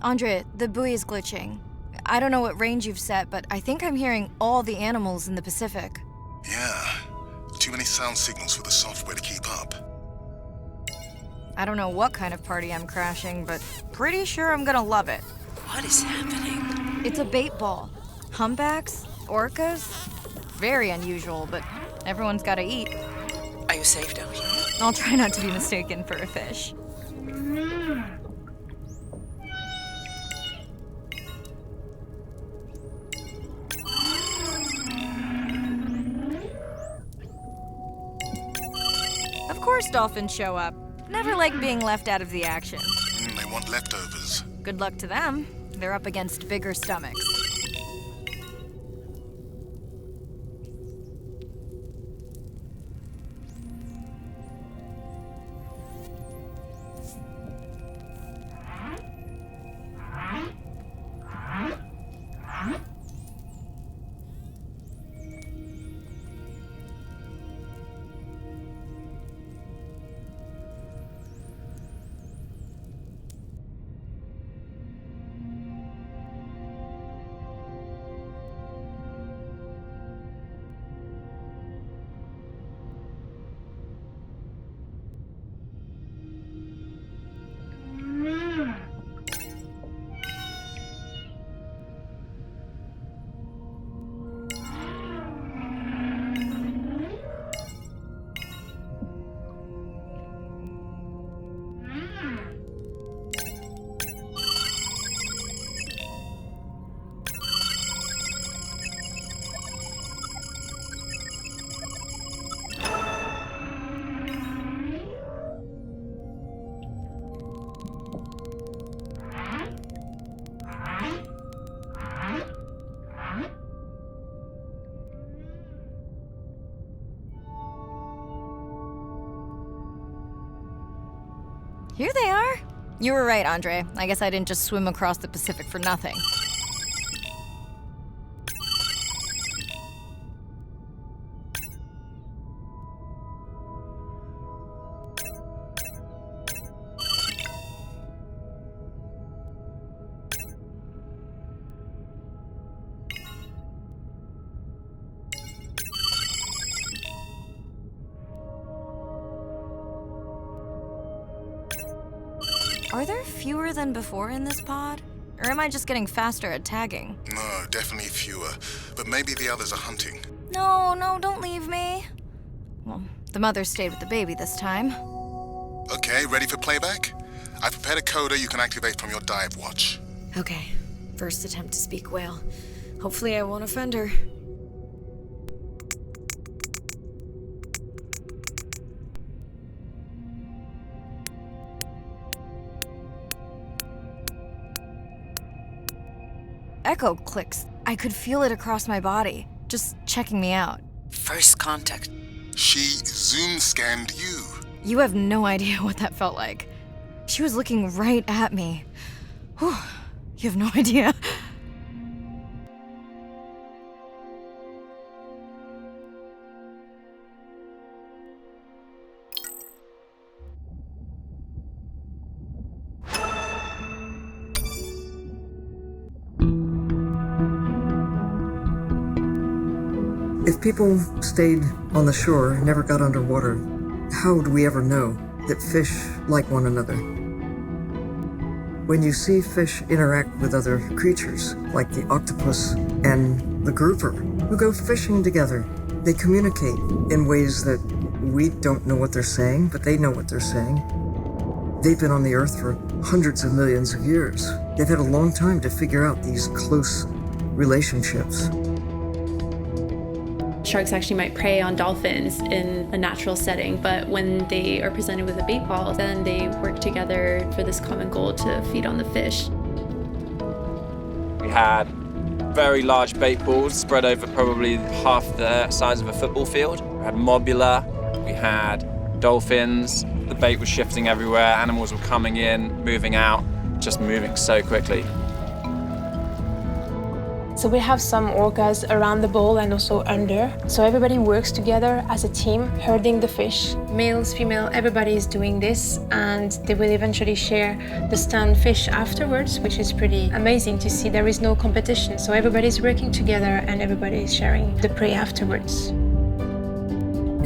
Andre, the buoy is glitching. I don't know what range you've set, but I think I'm hearing all the animals in the Pacific. Yeah. Too many sound signals for the software to keep up. I don't know what kind of party I'm crashing, but pretty sure I'm gonna love it. What is happening? It's a bait ball. Humpbacks? Orcas? Very unusual, but everyone's gotta eat. Are you safe down here? I'll try not to be mistaken for a fish. Of course dolphins show up. Never like being left out of the action. They want leftovers. Good luck to them. They're up against bigger stomachs. Here they are. You were right, Andre. I guess I didn't just swim across the Pacific for nothing. Are there fewer than before in this pod? Or am I just getting faster at tagging? No, definitely fewer. But maybe the others are hunting. No, don't leave me. Well, the mother stayed with the baby this time. Okay, ready for playback? I've prepared a coder you can activate from your dive watch. Okay, first attempt to speak whale. Hopefully I won't offend her. Echo clicks. I could feel it across my body, just checking me out. First contact. She zoom scanned you. You have no idea what that felt like. She was looking right at me. Whew, you have no idea. If people stayed on the shore and never got underwater, how would we ever know that fish like one another? When you see fish interact with other creatures, like the octopus and the grouper, who go fishing together, they communicate in ways that we don't know what they're saying, but they know what they're saying. They've been on the Earth for hundreds of millions of years. They've had a long time to figure out these close relationships. Sharks actually might prey on dolphins in a natural setting, but when they are presented with a bait ball, then they work together for this common goal to feed on the fish. We had very large bait balls spread over probably half the size of a football field. We had mobula, we had dolphins, the bait was shifting everywhere, animals were coming in, moving out, just moving so quickly. So we have some orcas around the bowl and also under. So everybody works together as a team, herding the fish. Males, female, everybody is doing this, and they will eventually share the stunned fish afterwards, which is pretty amazing to see. There is no competition, so everybody's working together and everybody is sharing the prey afterwards.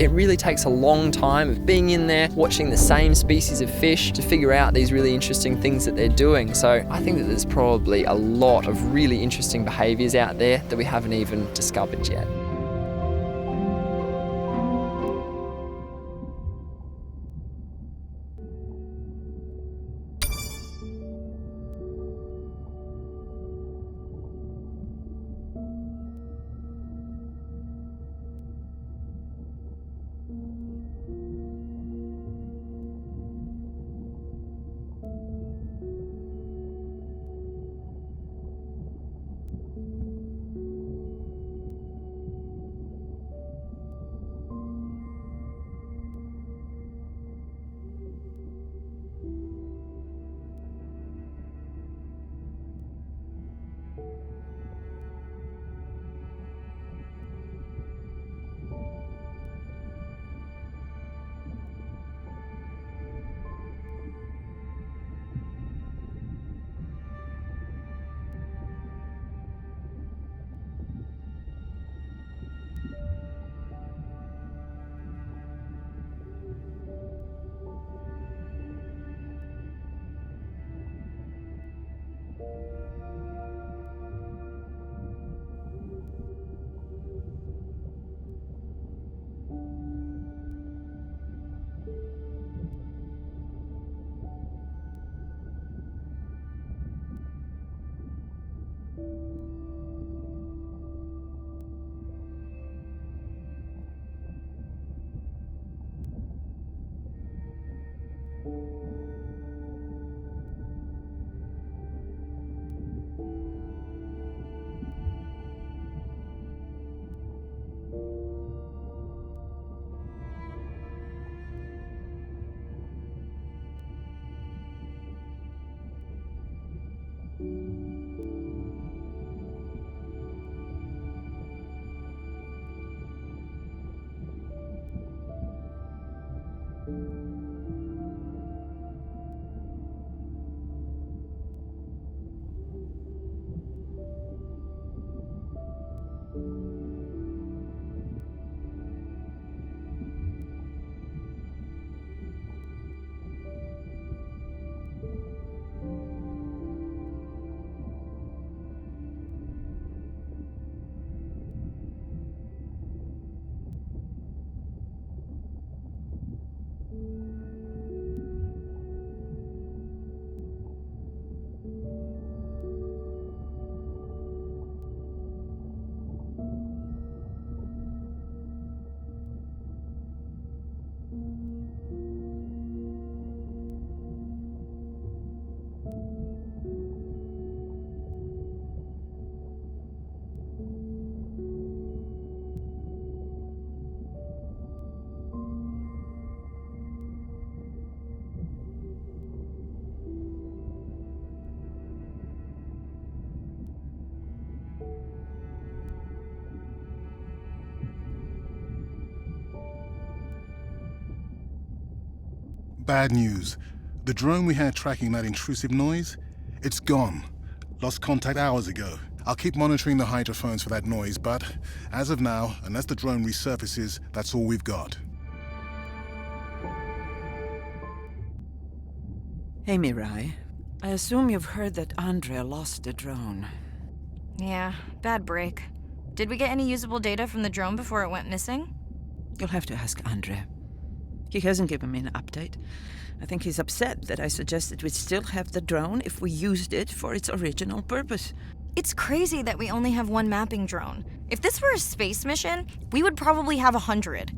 It really takes a long time of being in there, watching the same species of fish to figure out these really interesting things that they're doing. So I think that there's probably a lot of really interesting behaviours out there that we haven't even discovered yet. Bad news. The drone we had tracking that intrusive noise, it's gone. Lost contact hours ago. I'll keep monitoring the hydrophones for that noise, but as of now, unless the drone resurfaces, that's all we've got. Hey, Mirai. I assume you've heard that Andrea lost the drone. Yeah, bad break. Did we get any usable data from the drone before it went missing? You'll have to ask Andrea. He hasn't given me an update. I think he's upset that I suggested we'd still have the drone if we used it for its original purpose. It's crazy that we only have one mapping drone. If this were a space mission, we would probably have 100.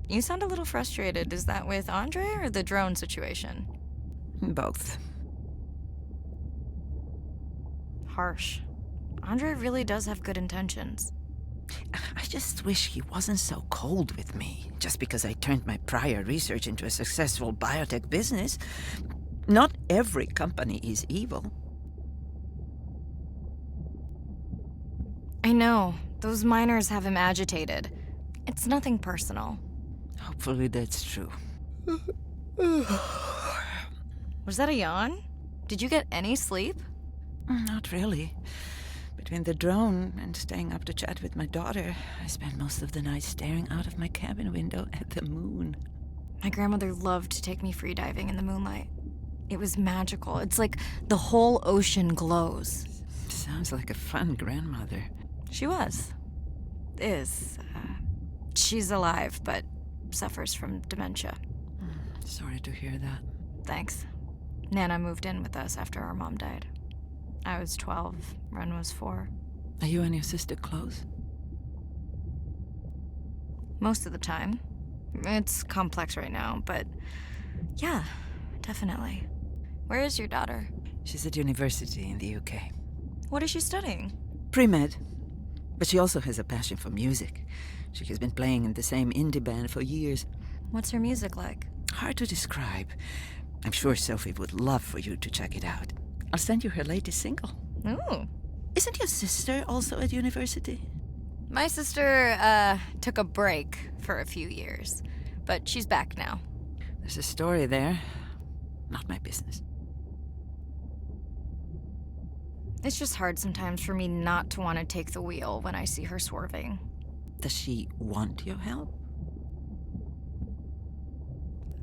You sound a little frustrated. Is that with Andre or the drone situation? Both. Harsh. Andre really does have good intentions. I just wish he wasn't so cold with me, just because I turned my prior research into a successful biotech business. Not every company is evil. I know. Those miners have him agitated. It's nothing personal. Hopefully that's true. Was that a yawn? Did you get any sleep? Not really. But Between the drone and staying up to chat with my daughter, I spent most of the night staring out of my cabin window at the moon. My grandmother loved to take me freediving in the moonlight. It was magical. It's like the whole ocean glows. Sounds like a fun grandmother. She was. Is. She's alive, but suffers from dementia. Sorry to hear that. Thanks. Nana moved in with us after our mom died. I was 12, Ren was 4. Are you and your sister close? Most of the time. It's complex right now, but yeah, definitely. Where is your daughter? She's at university in the UK. What is she studying? Pre-med. But she also has a passion for music. She has been playing in the same indie band for years. What's her music like? Hard to describe. I'm sure Sophie would love for you to check it out. I'll send you her latest single. Ooh. Isn't your sister also at university? My sister, took a break for a few years, but she's back now. There's a story there. Not my business. It's just hard sometimes for me not to want to take the wheel when I see her swerving. Does she want your help?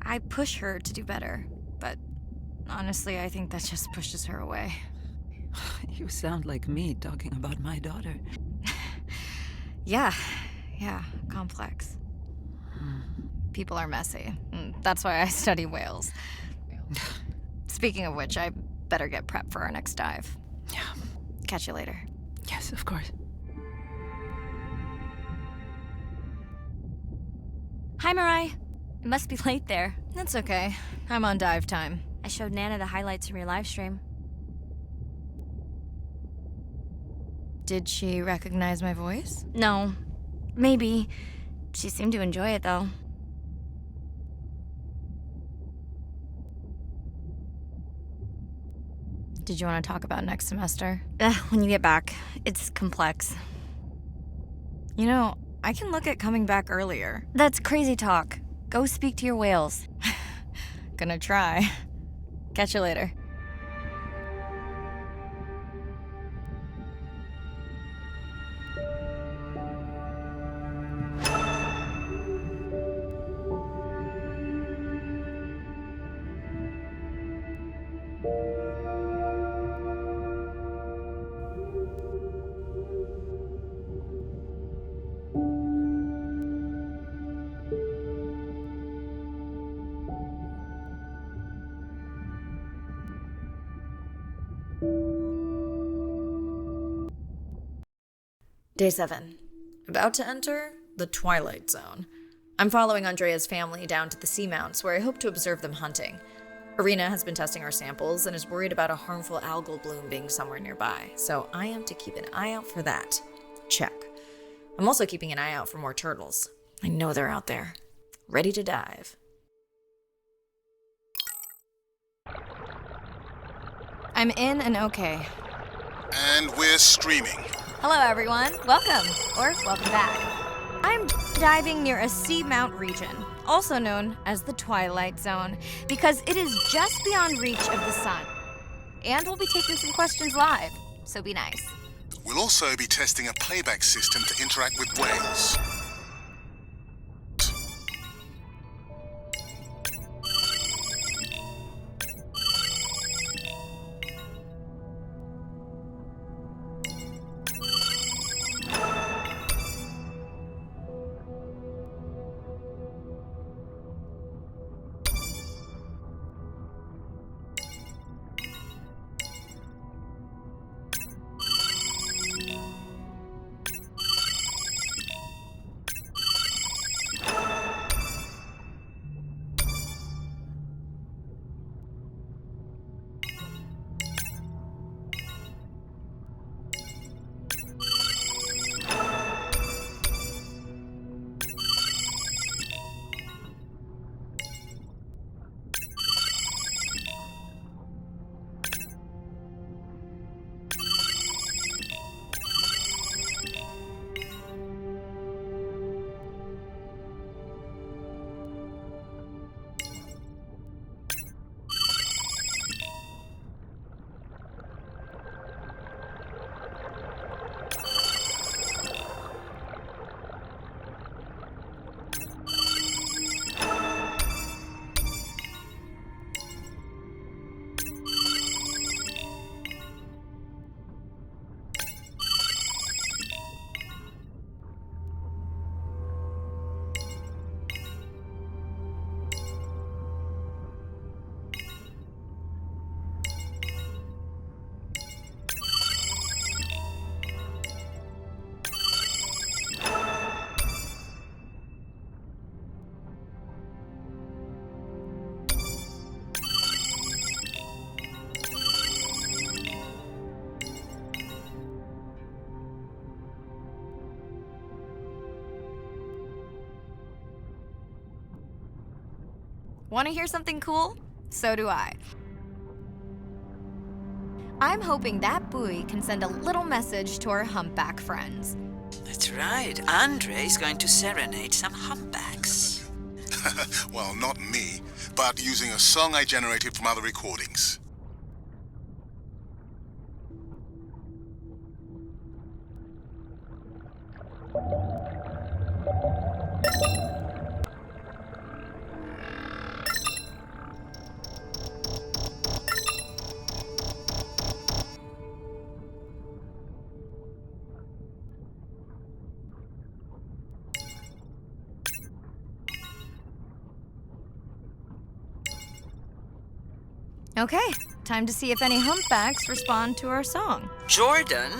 I push her to do better, but honestly, I think that just pushes her away. You sound like me talking about my daughter. Yeah, complex. People are messy. That's why I study whales. Speaking of which, I better get prepped for our next dive. Yeah. Catch you later. Yes, of course. Hi, Mirai. It must be late there. That's okay. I'm on dive time. I showed Nana the highlights from your live stream. Did she recognize my voice? No. Maybe. She seemed to enjoy it, though. Did you want to talk about next semester? When you get back. It's complex. You know, I can look at coming back earlier. That's crazy talk. Go speak to your whales. Gonna try. Catch you later. Day 7. About to enter the Twilight Zone. I'm following Andrea's family down to the seamounts where I hope to observe them hunting. Irina has been testing our samples and is worried about a harmful algal bloom being somewhere nearby, so I am to keep an eye out for that. Check. I'm also keeping an eye out for more turtles. I know they're out there, ready to dive. I'm in and okay. And we're streaming. Hello, everyone. Welcome, or welcome back. I'm diving near a seamount region, also known as the Twilight Zone, because it is just beyond reach of the sun. And we'll be taking some questions live, so be nice. We'll also be testing a playback system to interact with whales. Want to hear something cool? So do I. I'm hoping that buoy can send a little message to our humpback friends. That's right. Andre is going to serenade some humpbacks. Well, not me, but using a song I generated from other recordings. Okay, time to see if any humpbacks respond to our song. Jordan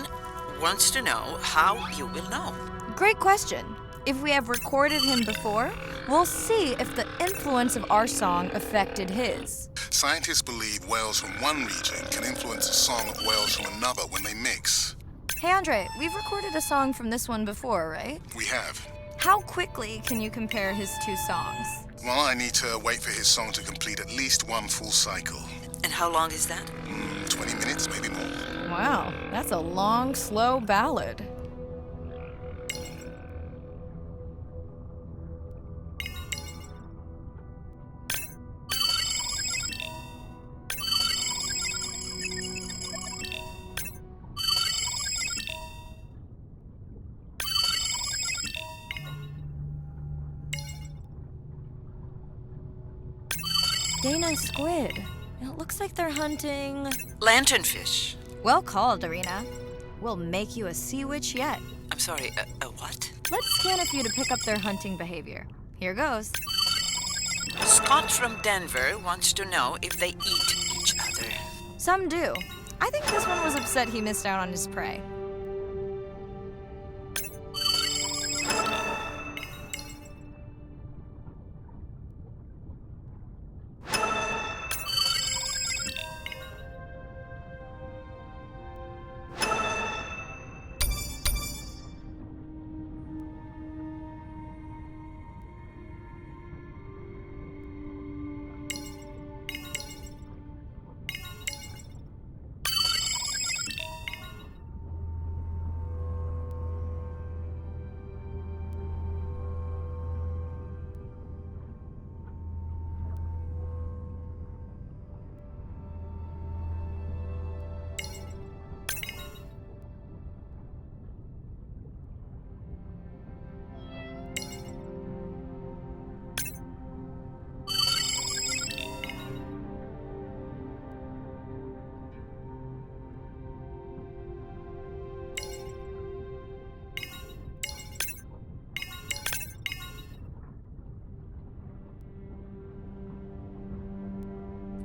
wants to know how you will know. Great question. If we have recorded him before, we'll see if the influence of our song affected his. Scientists believe whales from one region can influence the song of whales from another when they mix. Hey Andre, we've recorded a song from this one before, right? We have. How quickly can you compare his two songs? Well, I need to wait for his song to complete at least one full cycle. And how long is that? 20 minutes, maybe more. Wow, that's a long, slow ballad. Dana squid. It looks like they're hunting... Lanternfish. Well called, Irina. We'll make you a sea witch yet. I'm sorry, a what? Let's scan a few to pick up their hunting behavior. Here goes. Scott from Denver wants to know if they eat each other. Some do. I think this one was upset he missed out on his prey.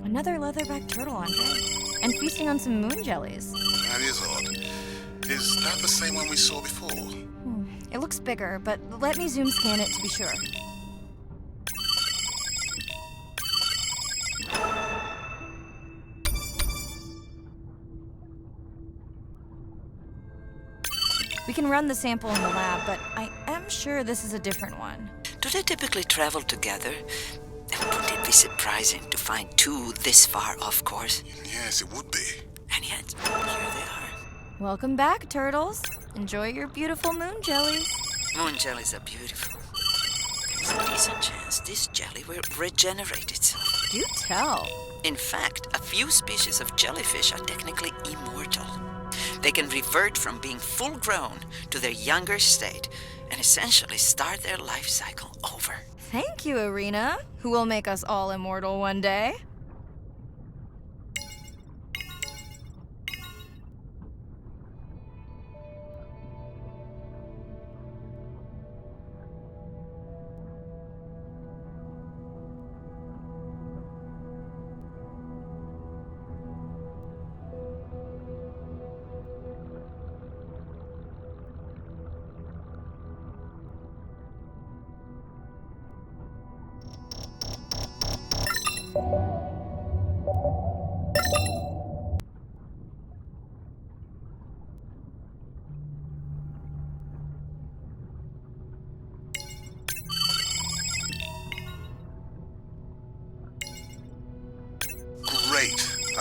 Another leatherback turtle, Andre. And feasting on some moon jellies. That is odd. Is that the same one we saw before? It looks bigger, but let me zoom scan it to be sure. We can run the sample in the lab, but I am sure this is a different one. Do they typically travel together? Wouldn't it be surprising to find two this far off course? Yes, it would be. And yet, here they are. Welcome back, turtles. Enjoy your beautiful moon jellies. Moon jellies are beautiful. There's a decent chance this jelly will regenerate itself. Do tell. In fact, a few species of jellyfish are technically immortal. They can revert from being full grown to their younger state and essentially start their life cycle over. Thank you, Irina, who will make us all immortal one day.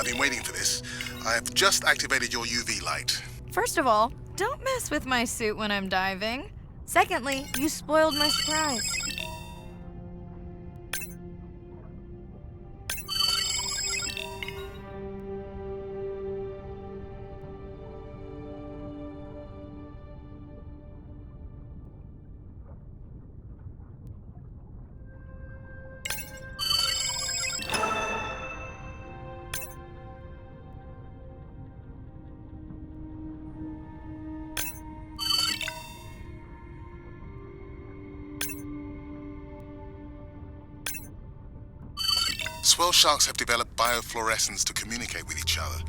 I've been waiting for this. I've just activated your UV light. First of all, don't mess with my suit when I'm diving. Secondly, you spoiled my surprise. Swell sharks have developed biofluorescence to communicate with each other.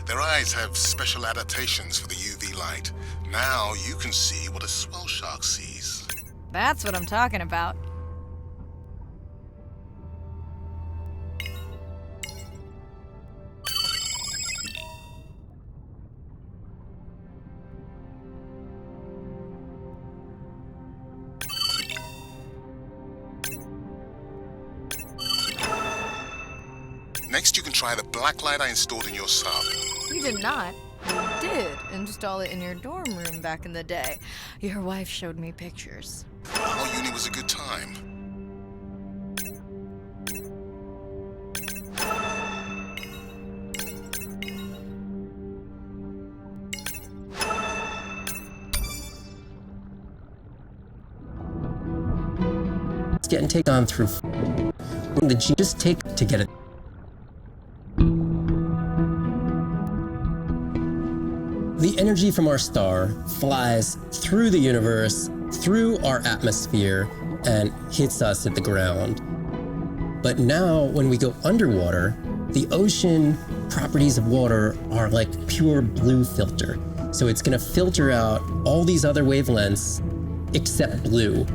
Their eyes have special adaptations for the UV light. Now you can see what a swell shark sees. That's what I'm talking about. Next, you can try the black light I installed in your sub. You did not. You did install it in your dorm room back in the day. Your wife showed me pictures. Our uni was a good time. It's getting taken on through the G just take to get it. The energy from our star flies through the universe, through our atmosphere, and hits us at the ground. But now, when we go underwater, the ocean properties of water are like pure blue filter. So it's gonna filter out all these other wavelengths except blue.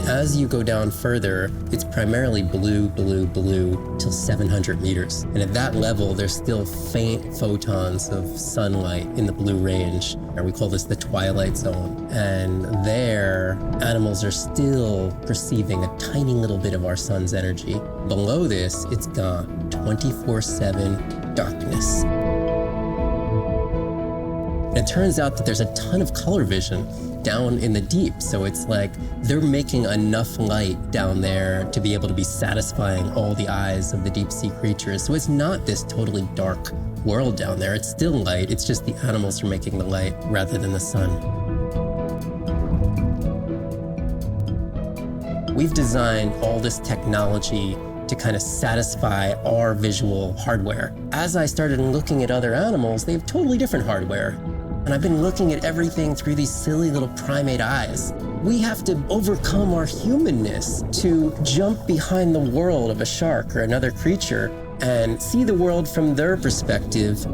As you go down further, it's primarily blue, blue, blue till 700 meters. And at that level, there's still faint photons of sunlight in the blue range. And we call this the twilight zone. And there, animals are still perceiving a tiny little bit of our sun's energy. Below this, it's gone. 24/7 darkness. It turns out that there's a ton of color vision down in the deep. So it's like they're making enough light down there to be able to be satisfying all the eyes of the deep sea creatures. So it's not this totally dark world down there. It's still light. It's just the animals are making the light rather than the sun. We've designed all this technology to kind of satisfy our visual hardware. As I started looking at other animals, they have totally different hardware. And I've been looking at everything through these silly little primate eyes. We have to overcome our humanness to jump behind the world of a shark or another creature and see the world from their perspective.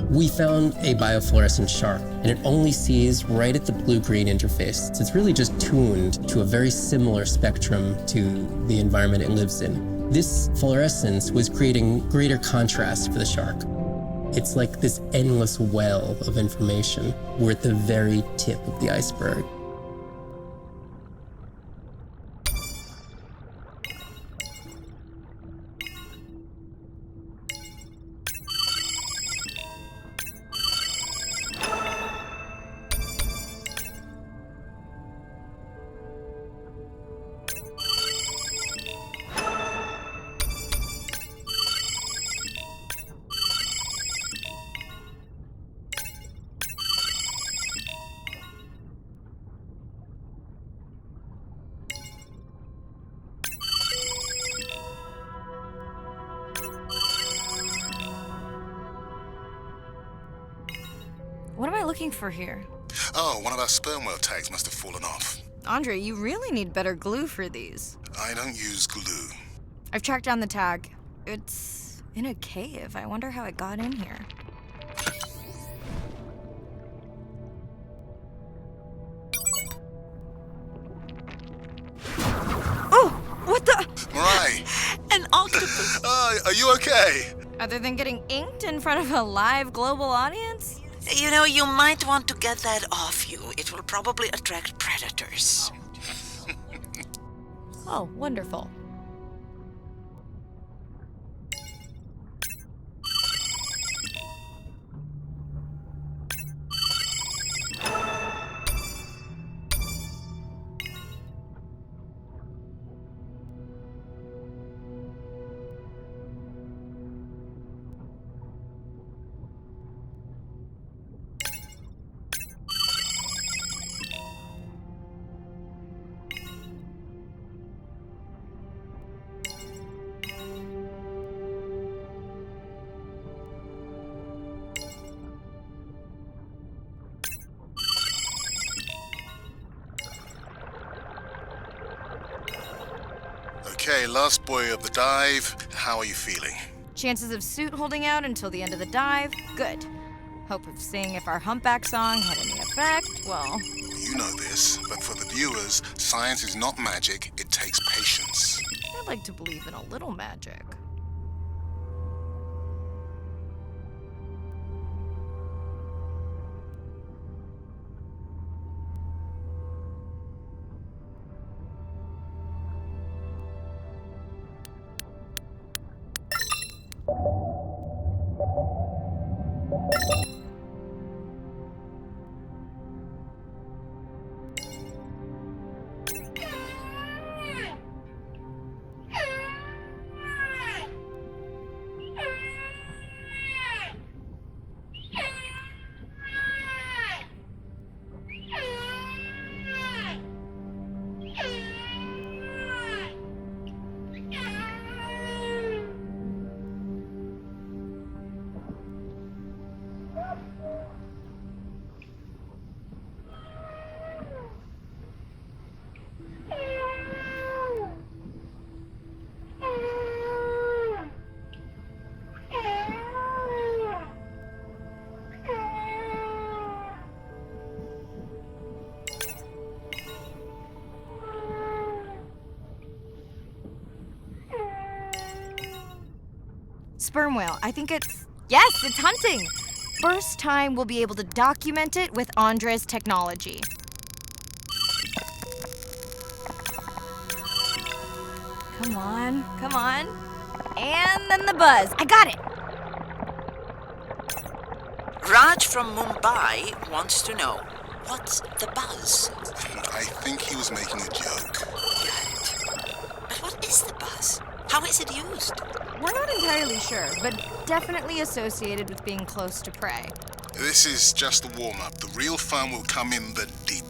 We found a biofluorescent shark, and it only sees right at the blue-green interface. So it's really just tuned to a very similar spectrum to the environment it lives in. This fluorescence was creating greater contrast for the shark. It's like this endless well of information. We're at the very tip of the iceberg. What am I looking for here? Oh, one of our sperm whale tags must have fallen off. Andre, you really need better glue for these. I don't use glue. I've tracked down the tag. It's in a cave. I wonder how it got in here. Oh, what the? Mirai! An octopus! Are you okay? Other than getting inked in front of a live global audience? You know, you might want to get that off you. It will probably attract predators. Oh, wonderful. Okay, last buoy of the dive. How are you feeling? Chances of suit holding out until the end of the dive? Good. Hope of seeing if our humpback song had any effect? Well, You know this, but for the viewers, science is not magic, it takes patience. I'd like to believe in a little magic. Sperm whale, I think it's... Yes, it's hunting! First time we'll be able to document it with Andre's technology. Come on, come on. And then the buzz. I got it! Raj from Mumbai wants to know, what's the buzz? I think he was making a joke. But what is the buzz? How is it used? We're not entirely sure, but definitely associated with being close to prey. This is just the warm-up. The real fun will come in the deep.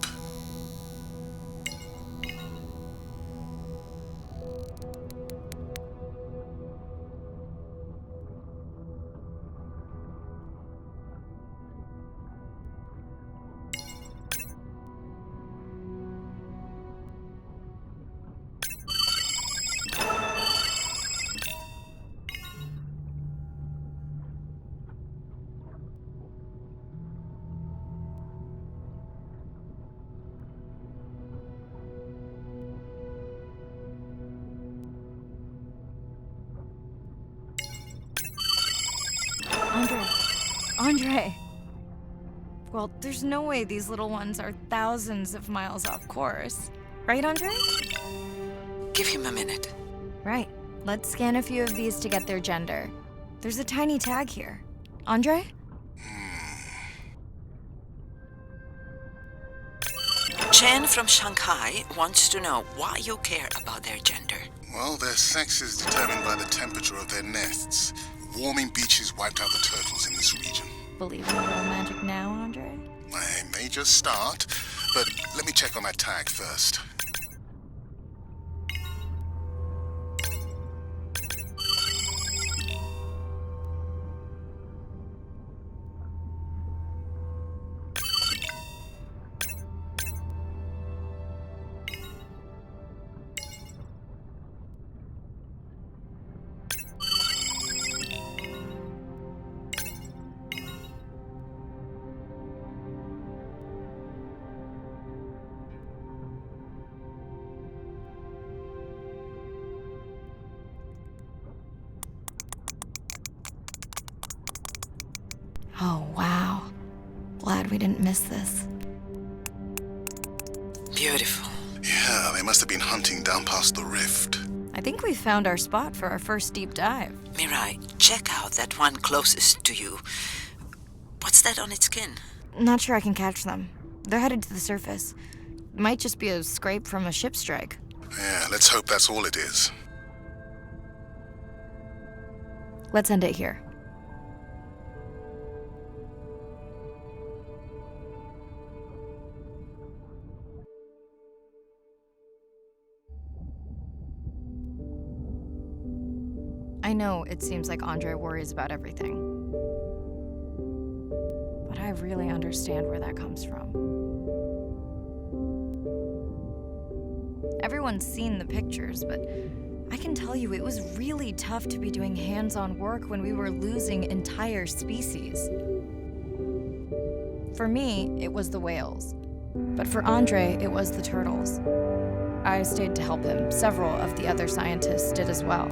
Andre. Well, there's no way these little ones are thousands of miles off course. Right, Andre? Give him a minute. Right. Let's scan a few of these to get their gender. There's a tiny tag here. Andre? Chen from Shanghai wants to know why you care about their gender. Well, their sex is determined by the temperature of their nests. Warming beaches wiped out the turtles in this region. Believe in a little magic now, Andre? I may just start, but let me check on that tag first. Oh, wow. Glad we didn't miss this. Beautiful. Yeah, they must have been hunting down past the rift. I think we found our spot for our first deep dive. Mirai, check out that one closest to you. What's that on its skin? Not sure I can catch them. They're headed to the surface. Might just be a scrape from a ship strike. Yeah, let's hope that's all it is. Let's end it here. I know it seems like Andre worries about everything. But I really understand where that comes from. Everyone's seen the pictures, but I can tell you it was really tough to be doing hands-on work when we were losing entire species. For me, it was the whales. But for Andre, it was the turtles. I stayed to help him. Several of the other scientists did as well.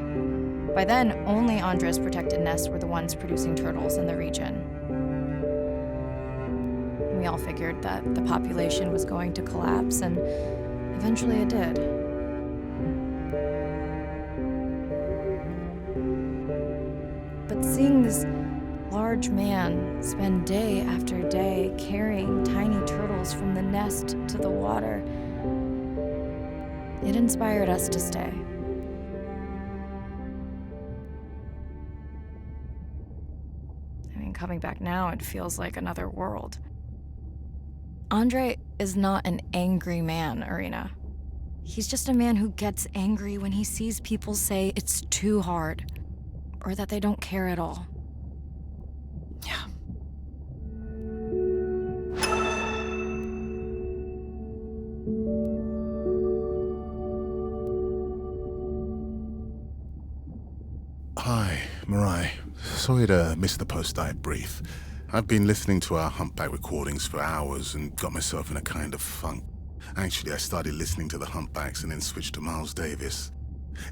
By then, only Andre's protected nests were the ones producing turtles in the region. We all figured that the population was going to collapse, and eventually it did. But seeing this large man spend day after day carrying tiny turtles from the nest to the water, it inspired us to stay. I mean, coming back now, it feels like another world. Andre is not an angry man, Irina. He's just a man who gets angry when he sees people say it's too hard, or that they don't care at all. Yeah. Hi, Mirai. Sorry to miss the post-diet brief. I've been listening to our humpback recordings for hours and got myself in a kind of funk. Actually, I started listening to the humpbacks and then switched to Miles Davis.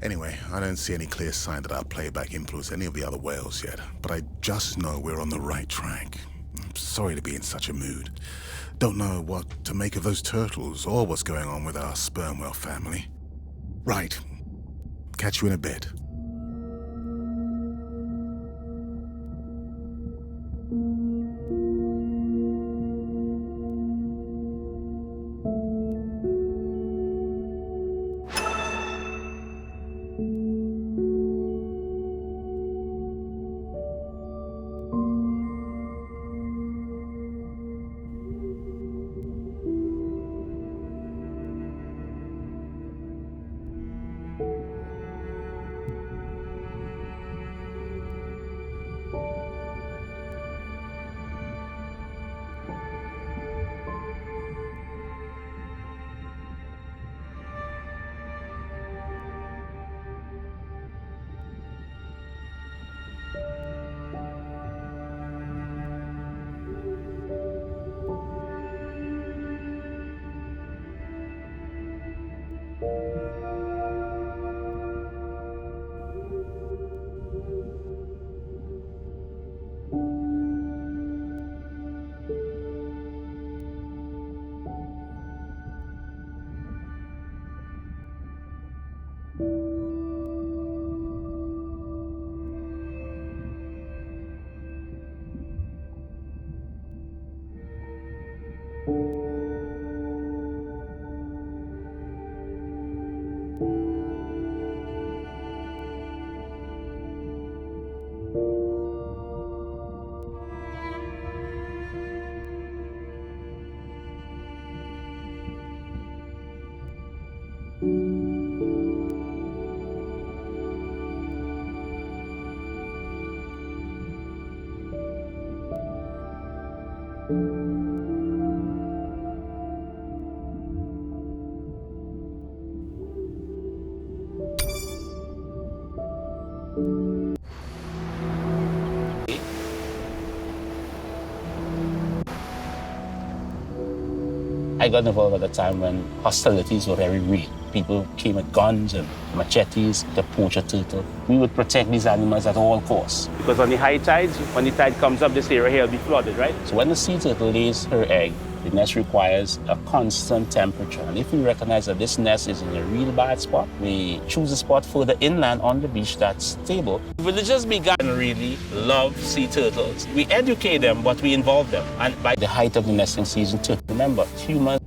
Anyway, I don't see any clear sign that our playback influenced any of the other whales yet, but I just know we're on the right track. I'm sorry to be in such a mood. Don't know what to make of those turtles or what's going on with our sperm whale family. Right. Catch you in a bit. I got involved at a time when hostilities were very real. People came with guns and machetes to poach a turtle. We would protect these animals at all costs. Because on the high tides, when the tide comes up, this area here will be flooded, right? So when the sea turtle lays her egg, the nest requires a constant temperature. And if we recognize that this nest is in a real bad spot, we choose a spot further inland on the beach that's stable. Villagers began to really love sea turtles. We educate them, but we involve them. And by the height of the nesting season too, remember, humans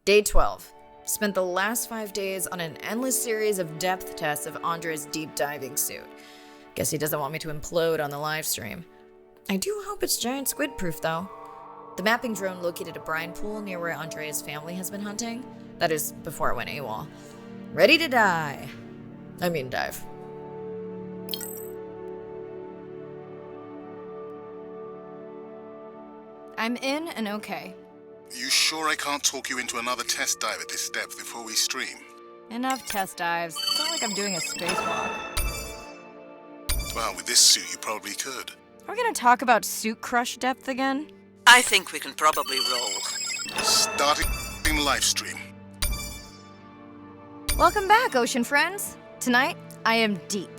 Day 12. Spent the last 5 days on an endless series of depth tests of Andre's deep diving suit. Guess he doesn't want me to implode on the live stream. I do hope it's giant squid proof though. The mapping drone located a brine pool near where Andrea's family has been hunting. That is, before it went AWOL. Ready to dive. I'm in and okay. You sure I can't talk you into another test dive at this depth before we stream? Enough test dives. It's not like I'm doing a spacewalk. Well, with this suit, you probably could. Are we gonna talk about suit crush depth again? I think we can probably roll. Starting live stream. Welcome back, ocean friends. Tonight, I am deep.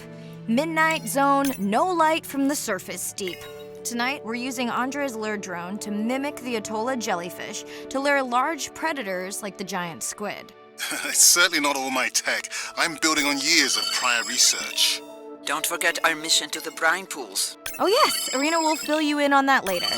Midnight zone, no light from the surface deep. Tonight, we're using Andre's lure drone to mimic the Atolla jellyfish to lure large predators like the giant squid. It's certainly not all my tech. I'm building on years of prior research. Don't forget our mission to the brine pools. Oh yes, Arena will fill you in on that later.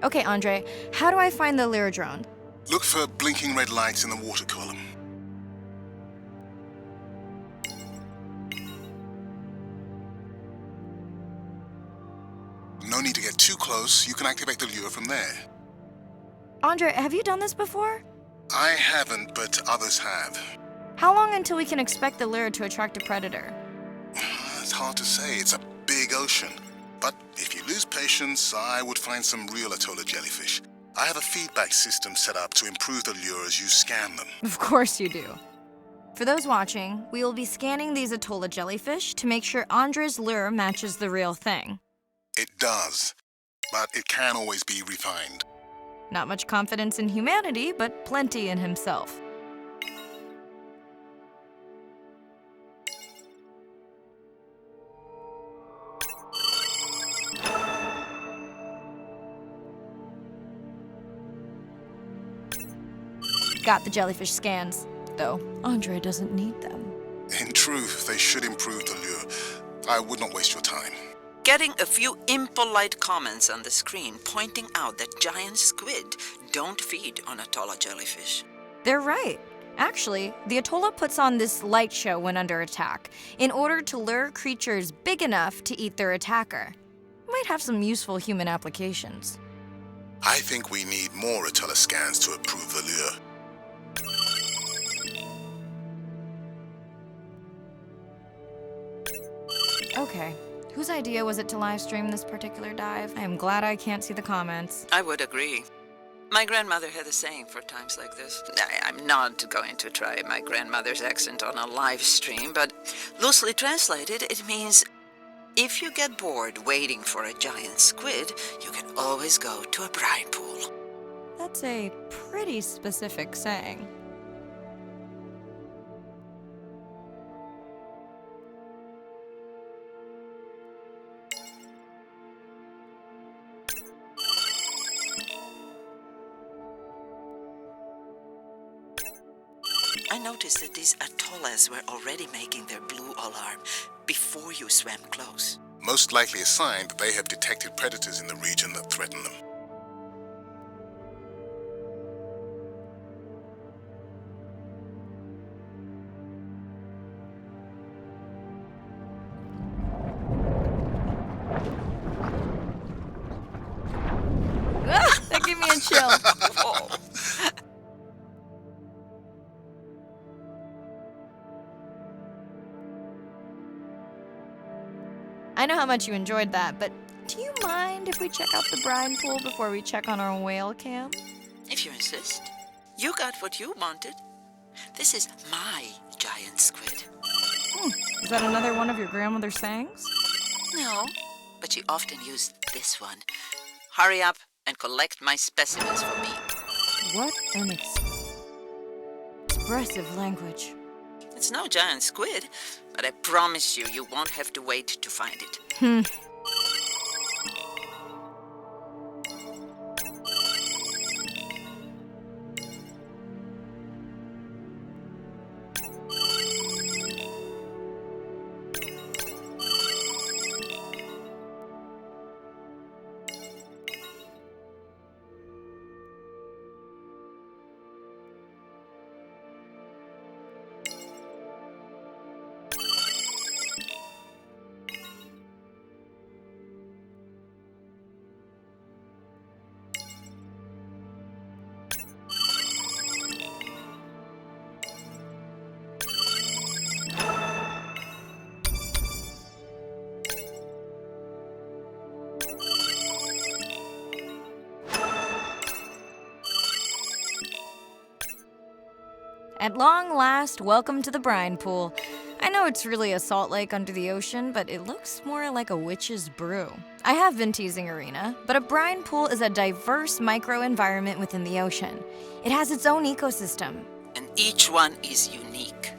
Okay, Andre, how do I find the lure drone? Look for blinking red lights in the water column. No need to get too close. You can activate the lure from there. Andre, have you done this before? I haven't, but others have. How long until we can expect the lure to attract a predator? It's hard to say. It's a big ocean. But if you lose patience, I would find some real Atolla jellyfish. I have a feedback system set up to improve the lure as you scan them. Of course you do. For those watching, we will be scanning these Atolla jellyfish to make sure Andre's lure matches the real thing. It does, but it can always be refined. Not much confidence in humanity, but plenty in himself. Got the jellyfish scans, though Andre doesn't need them. In truth, they should improve the lure. I would not waste your time. Getting a few impolite comments on the screen pointing out that giant squid don't feed on Atolla jellyfish. They're right. Actually, the Atolla puts on this light show when under attack, in order to lure creatures big enough to eat their attacker. Might have some useful human applications. I think we need more Atolla scans to approve the lure. Okay. Whose idea was it to live stream this particular dive? I am glad I can't see the comments. I would agree. My grandmother had a saying for times like this. I'm not going to try my grandmother's accent on a live stream, but loosely translated, it means if you get bored waiting for a giant squid, you can always go to a brine pool. That's a pretty specific saying. I noticed that these Atollas were already making their blue alarm before you swam close. Most likely a sign that they have detected predators in the region that threaten them. That gave me a chill. I know how much you enjoyed that, but do you mind if we check out the brine pool before we check on our whale cam? If you insist. You got what you wanted. This is my giant squid. Is that another one of your grandmother's sayings? No, but she often used this one. Hurry up and collect my specimens for me. What an expressive language. It's no giant squid, but I promise you, you won't have to wait to find it. At long last, welcome to the brine pool. I know it's really a salt lake under the ocean, but it looks more like a witch's brew. I have been teasing Arena, but a brine pool is a diverse microenvironment within the ocean. It has its own ecosystem. And each one is unique.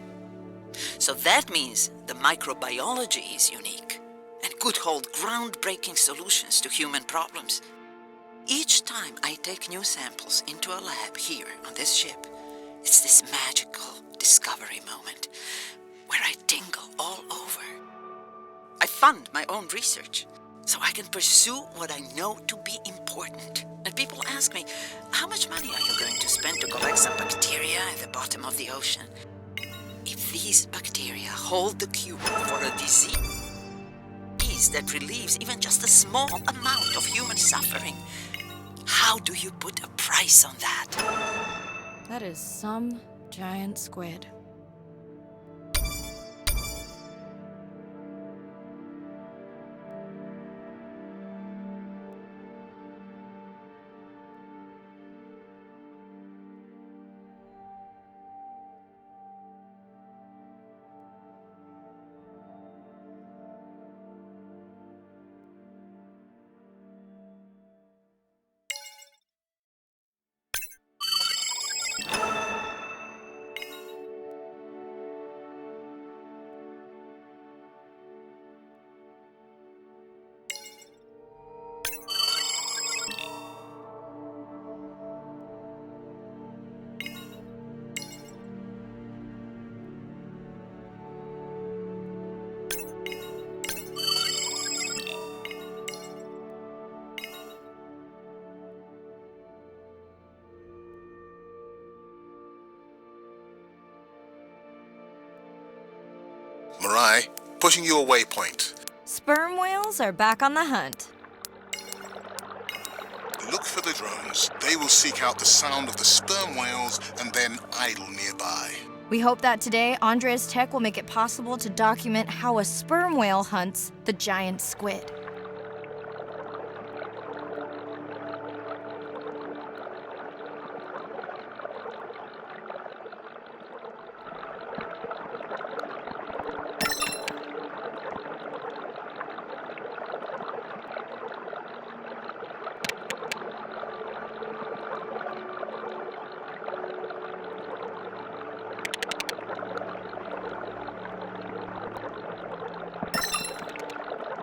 So that means the microbiology is unique and could hold groundbreaking solutions to human problems. Each time I take new samples into a lab here on this ship, it's this magical discovery moment where I tingle all over. I fund my own research so I can pursue what I know to be important. And people ask me, how much money are you going to spend to collect some bacteria at the bottom of the ocean? If these bacteria hold the cure for a disease that relieves even just a small amount of human suffering, how do you put a price on that? That is some giant squid. Mirai, pushing you a waypoint. Sperm whales are back on the hunt. Look for the drones. They will seek out the sound of the sperm whales and then idle nearby. We hope that today, Andrea's tech will make it possible to document how a sperm whale hunts the giant squid.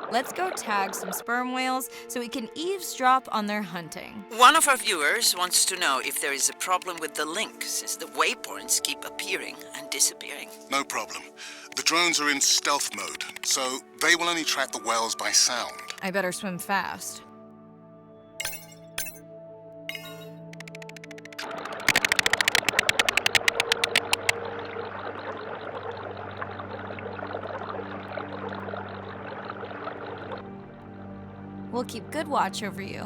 Let's go tag some sperm whales so we can eavesdrop on their hunting. One of our viewers wants to know if there is a problem with the link, since the waypoints keep appearing and disappearing. No problem. The drones are in stealth mode, so they will only track the whales by sound. I better swim fast. We'll keep good watch over you.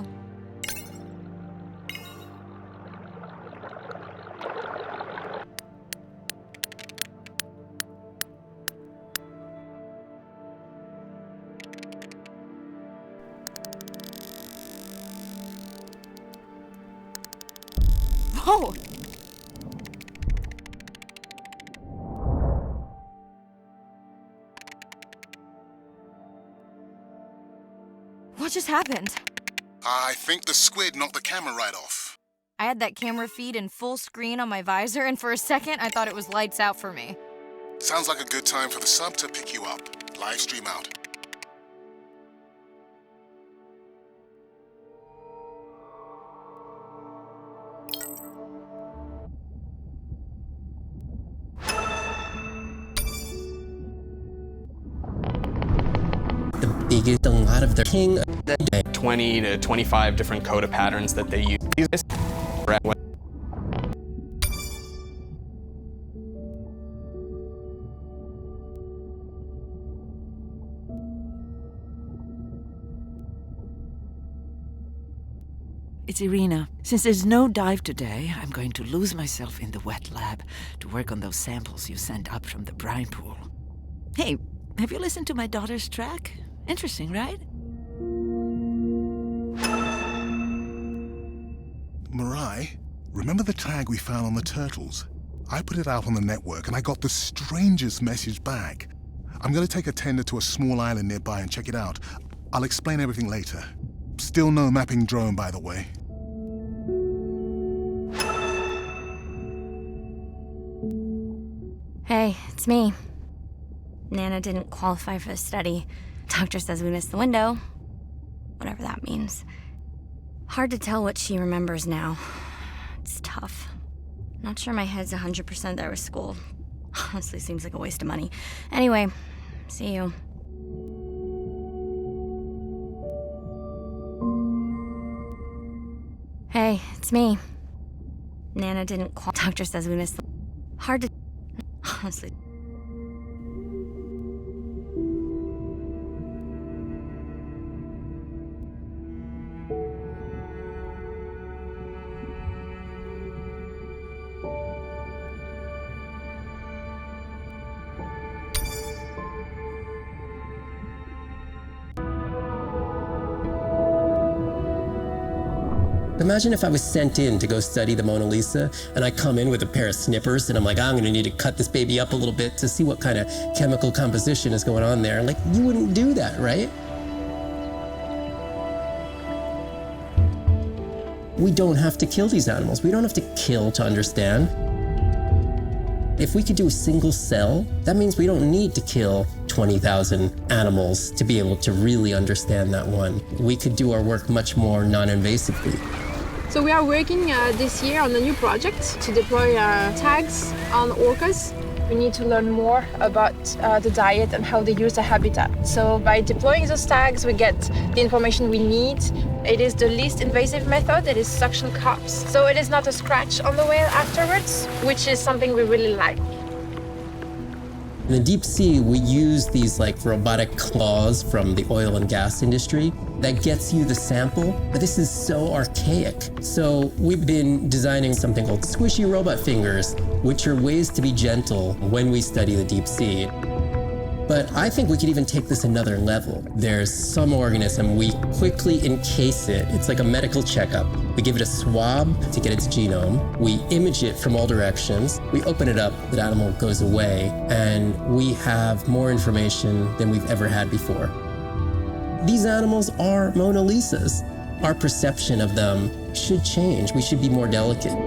Whoa! What just happened? I think the squid knocked the camera right off. I had that camera feed in full screen on my visor, and for a second, I thought it was lights out for me. Sounds like a good time for the sub to pick you up. Live stream out. The biggest, a lot of their king. 20 to 25 different coda patterns that they use. It's Irina. Since there's no dive today, I'm going to lose myself in the wet lab to work on those samples you sent up from the brine pool. Hey, have you listened to my daughter's track? Interesting, right? Mirai, remember the tag we found on the turtles? I put it out on the network and I got the strangest message back. I'm gonna take a tender to a small island nearby and check it out. I'll explain everything later. Still no mapping drone, by the way. Hey, it's me. Nana didn't qualify for the study. Doctor says we missed the window. Whatever that means. Hard to tell what she remembers now. It's tough. Not sure my head's 100% there with school. Honestly, seems like a waste of money. Anyway, see you. Hey, it's me. Nana didn't Doctor says we missed the... Hard to... Honestly... Imagine if I was sent in to go study the Mona Lisa and I come in with a pair of snippers and I'm like, I'm gonna need to cut this baby up a little bit to see what kind of chemical composition is going on there. Like, you wouldn't do that, right? We don't have to kill these animals. We don't have to kill to understand. If we could do a single cell, that means we don't need to kill 20,000 animals to be able to really understand that one. We could do our work much more non-invasively. So we are working this year on a new project to deploy tags on orcas. We need to learn more about the diet and how they use the habitat. So by deploying those tags, we get the information we need. It is the least invasive method. It is suction cups. So it is not a scratch on the whale afterwards, which is something we really like. In the deep sea, we use these like robotic claws from the oil and gas industry that gets you the sample, but this is so archaic. So we've been designing something called squishy robot fingers, which are ways to be gentle when we study the deep sea. But I think we could even take this another level. There's some organism, we quickly encase it. It's like a medical checkup. We give it a swab to get its genome. We image it from all directions. We open it up, the animal goes away, and we have more information than we've ever had before. These animals are Mona Lisas. Our perception of them should change. We should be more delicate.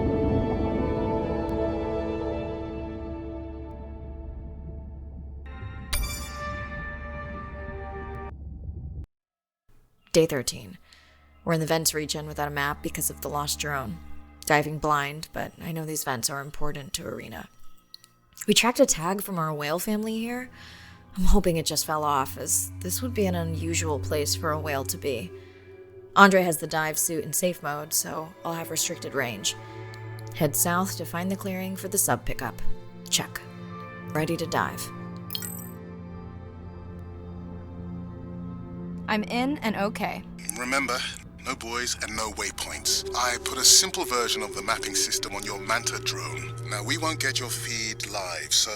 Day 13. We're in the vents region without a map because of the lost drone. Diving blind, but I know these vents are important to Irina. We tracked a tag from our whale family here. I'm hoping it just fell off, as this would be an unusual place for a whale to be. Andre has the dive suit in safe mode, so I'll have restricted range. Head south to find the clearing for the sub pickup. Check. Ready to dive. I'm in and okay. Remember, no buoys and no waypoints. I put a simple version of the mapping system on your Manta drone. Now, we won't get your feed live, so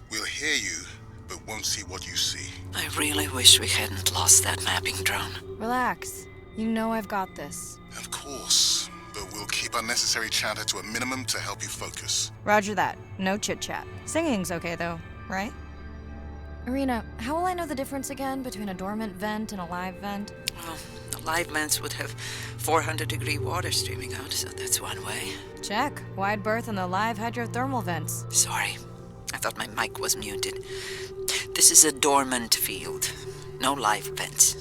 we'll hear you, but won't see what you see. I really wish we hadn't lost that mapping drone. Relax. You know I've got this. Of course, but we'll keep unnecessary chatter to a minimum to help you focus. Roger that. No chit-chat. Singing's okay, though, right? Irina, how will I know the difference again between a dormant vent and a live vent? Well, the live vents would have 400-degree water streaming out, so that's one way. Check. Wide berth and the live hydrothermal vents. Sorry, I thought my mic was muted. This is a dormant field. No live vents.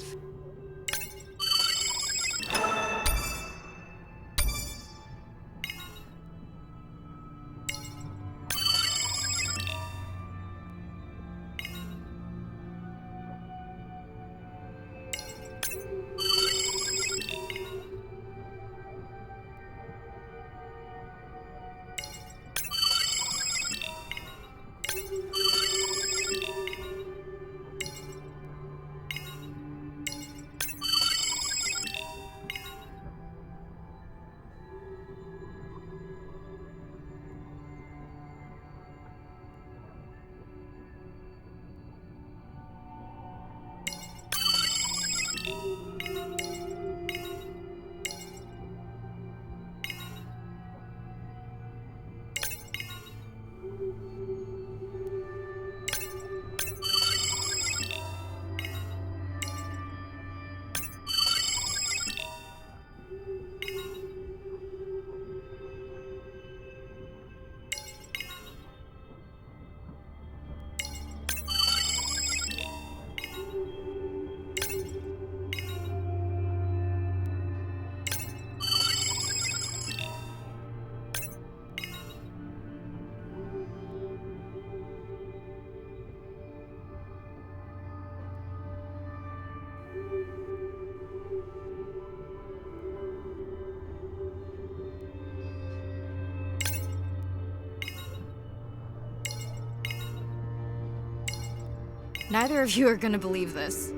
Neither of you are gonna believe this.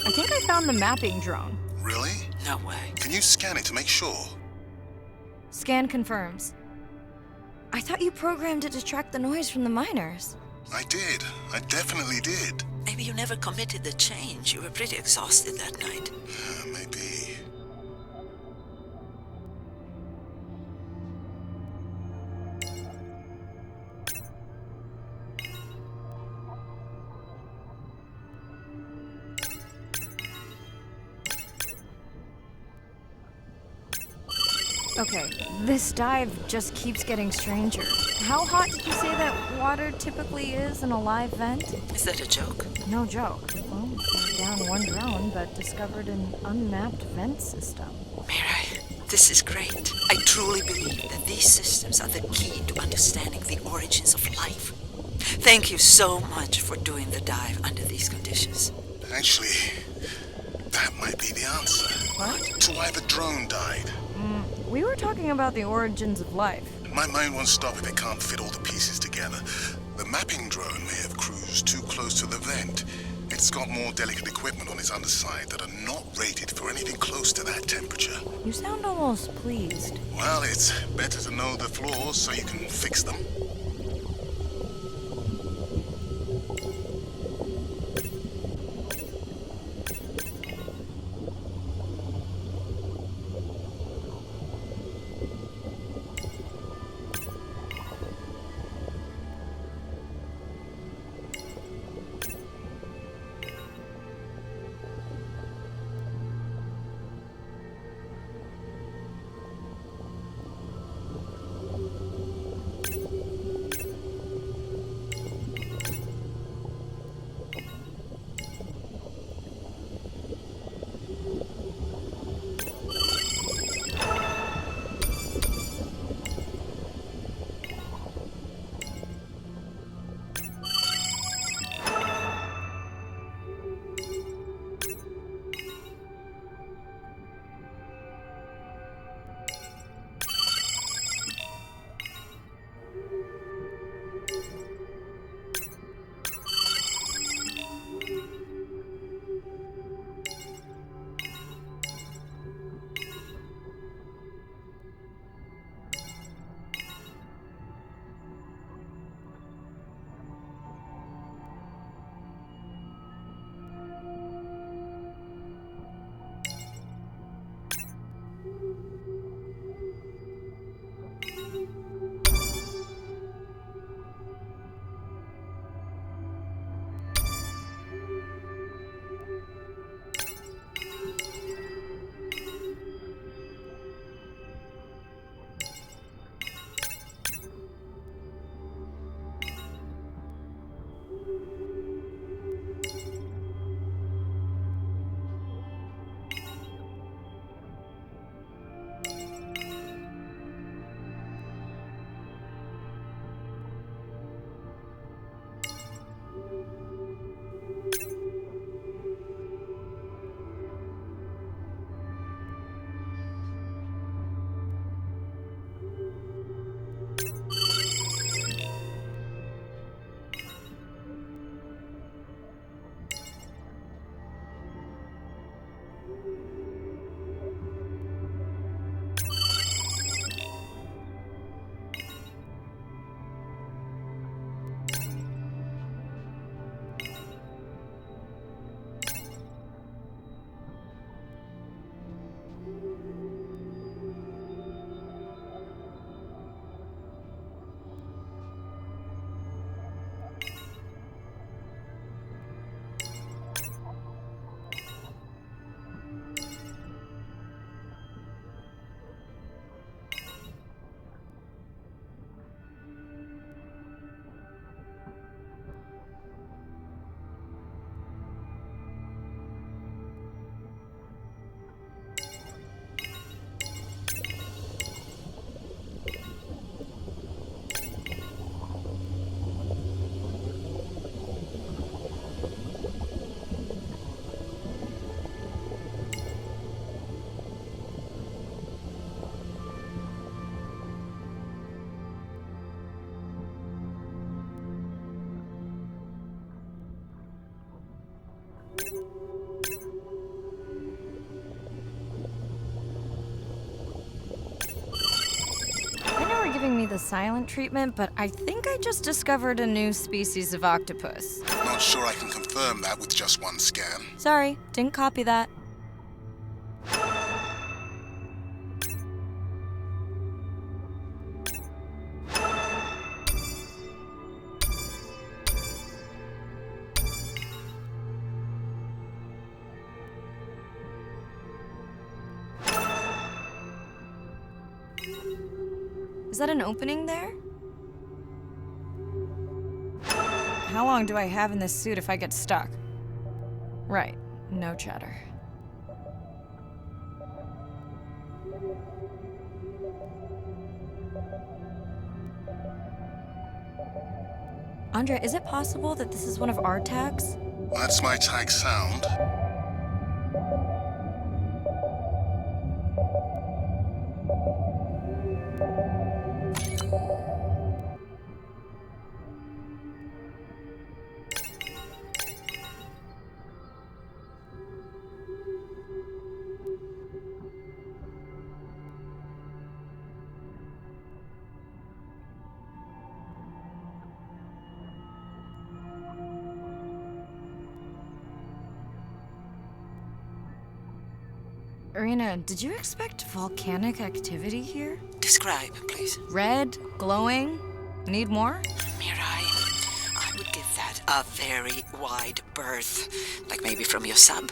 I think I found the mapping drone. Really? No way. Can you scan it to make sure? Scan confirms. I thought you programmed it to track the noise from the miners. I did. I definitely did. Maybe you never committed the change. You were pretty exhausted that night. Maybe. Okay, this dive just keeps getting stranger. How hot did you say that water typically is in a live vent? Is that a joke? No joke. Well, we're down one drone, but discovered an unmapped vent system. Mirai, this is great. I truly believe that these systems are the key to understanding the origins of life. Thank you so much for doing the dive under these conditions. Actually, that might be the answer. What? To why the drone died. We were talking about the origins of life. My mind won't stop if it can't fit all the pieces together. The mapping drone may have cruised too close to the vent. It's got more delicate equipment on its underside that are not rated for anything close to that temperature. You sound almost pleased. Well, it's better to know the flaws so you can fix them. the silent treatment, but I think I just discovered a new species of octopus. Not sure I can confirm that with just one scan. Sorry, didn't copy that. Is that an opening there? How long do I have in this suit if I get stuck? Right, no chatter. Andre, is it possible that this is one of our tags? That's my tag sound. Irina, did you expect volcanic activity here? Describe, please. Red, glowing. Need more? Mirai, I would give that a very wide berth, like maybe from your sub.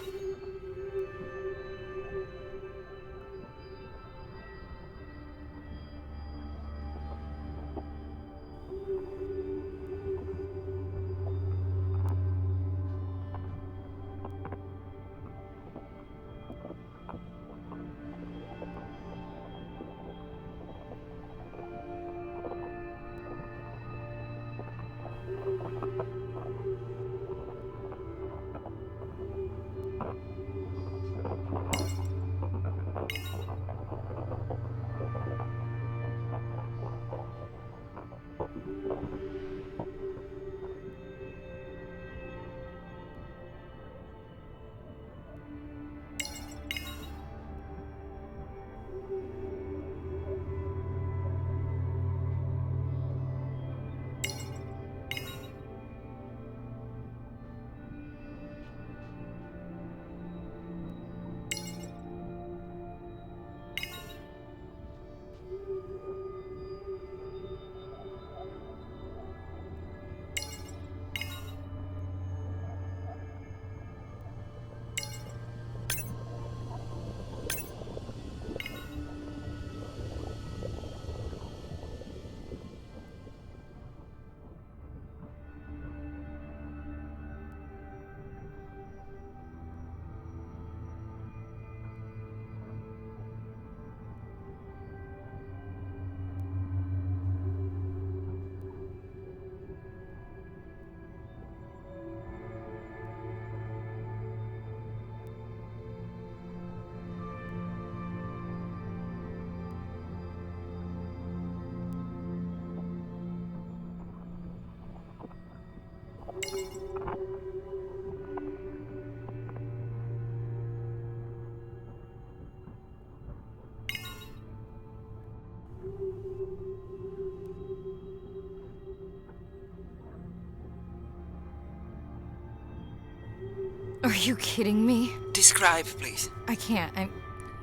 Are you kidding me? Describe, please. I can't. I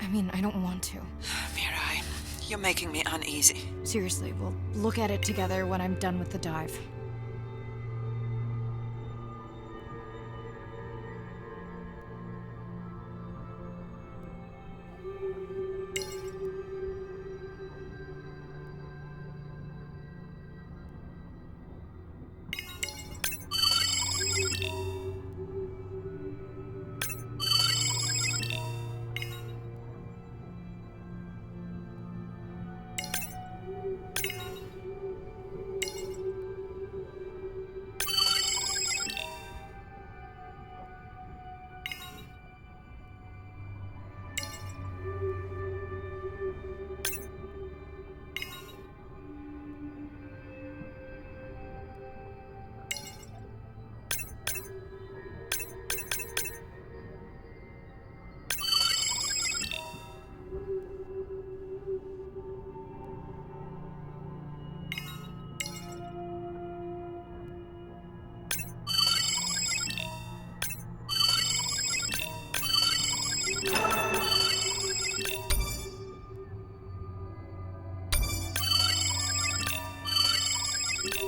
mean, I don't want to. Mirai, you're making me uneasy. Seriously, we'll look at it together when I'm done with the dive.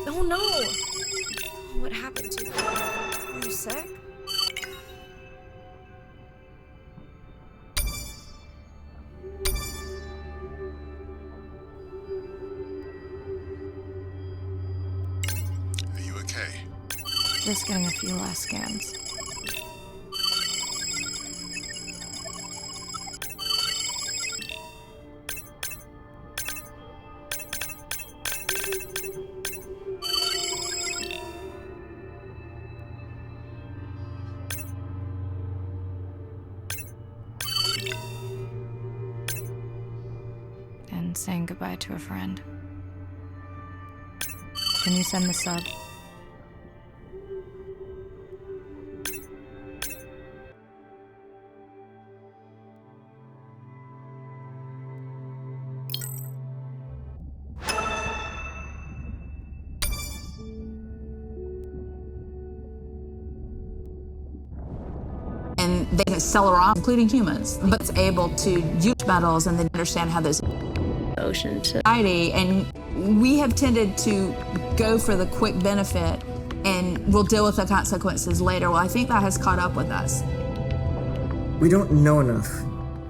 Oh no! What happened to you? Were you sick? Are you okay? Just getting a few last scans. And saying goodbye to a friend. Can you send the sub? And they can accelerate, including humans, but it's able to use metals and then understand how those ocean to society. And we have tended to go for the quick benefit and we'll deal with the consequences later. Well, I think that has caught up with us. We don't know enough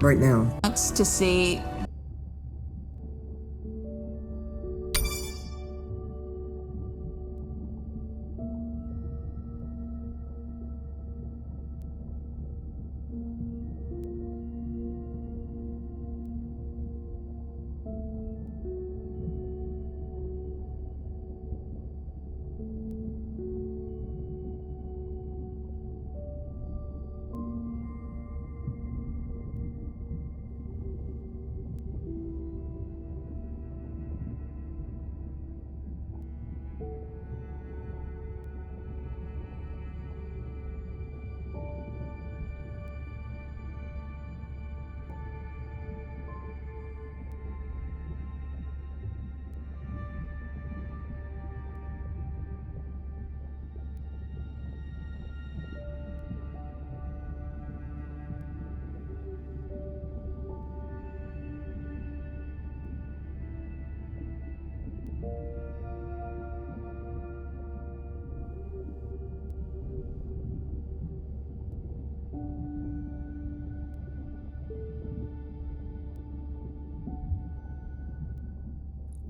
right now. Wants to see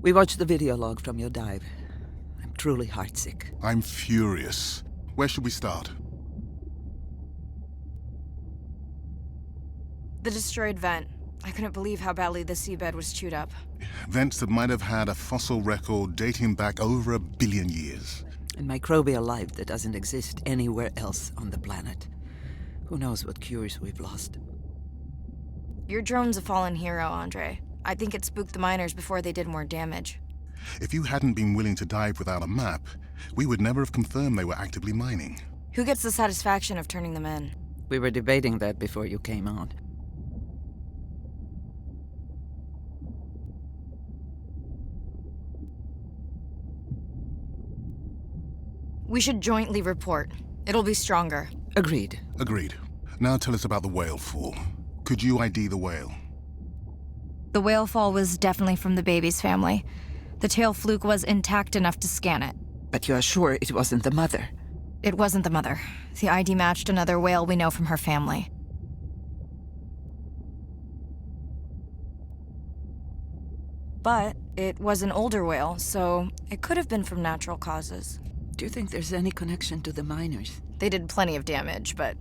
We watched the video log from your dive. I'm truly heartsick. I'm furious. Where should we start? The destroyed vent. I couldn't believe how badly the seabed was chewed up. Vents that might have had a fossil record dating back over 1 billion years. And microbial life that doesn't exist anywhere else on the planet. Who knows what cures we've lost. Your drone's a fallen hero, Andre. I think it spooked the miners before they did more damage. If you hadn't been willing to dive without a map, we would never have confirmed they were actively mining. Who gets the satisfaction of turning them in? We were debating that before you came on. We should jointly report. It'll be stronger. Agreed. Agreed. Now tell us about the whale fall. Could you ID the whale? The whale fall was definitely from the baby's family. The tail fluke was intact enough to scan it. But you are sure it wasn't the mother? It wasn't the mother. The ID matched another whale we know from her family. But it was an older whale, so it could have been from natural causes. Do you think there's any connection to the miners? They did plenty of damage, but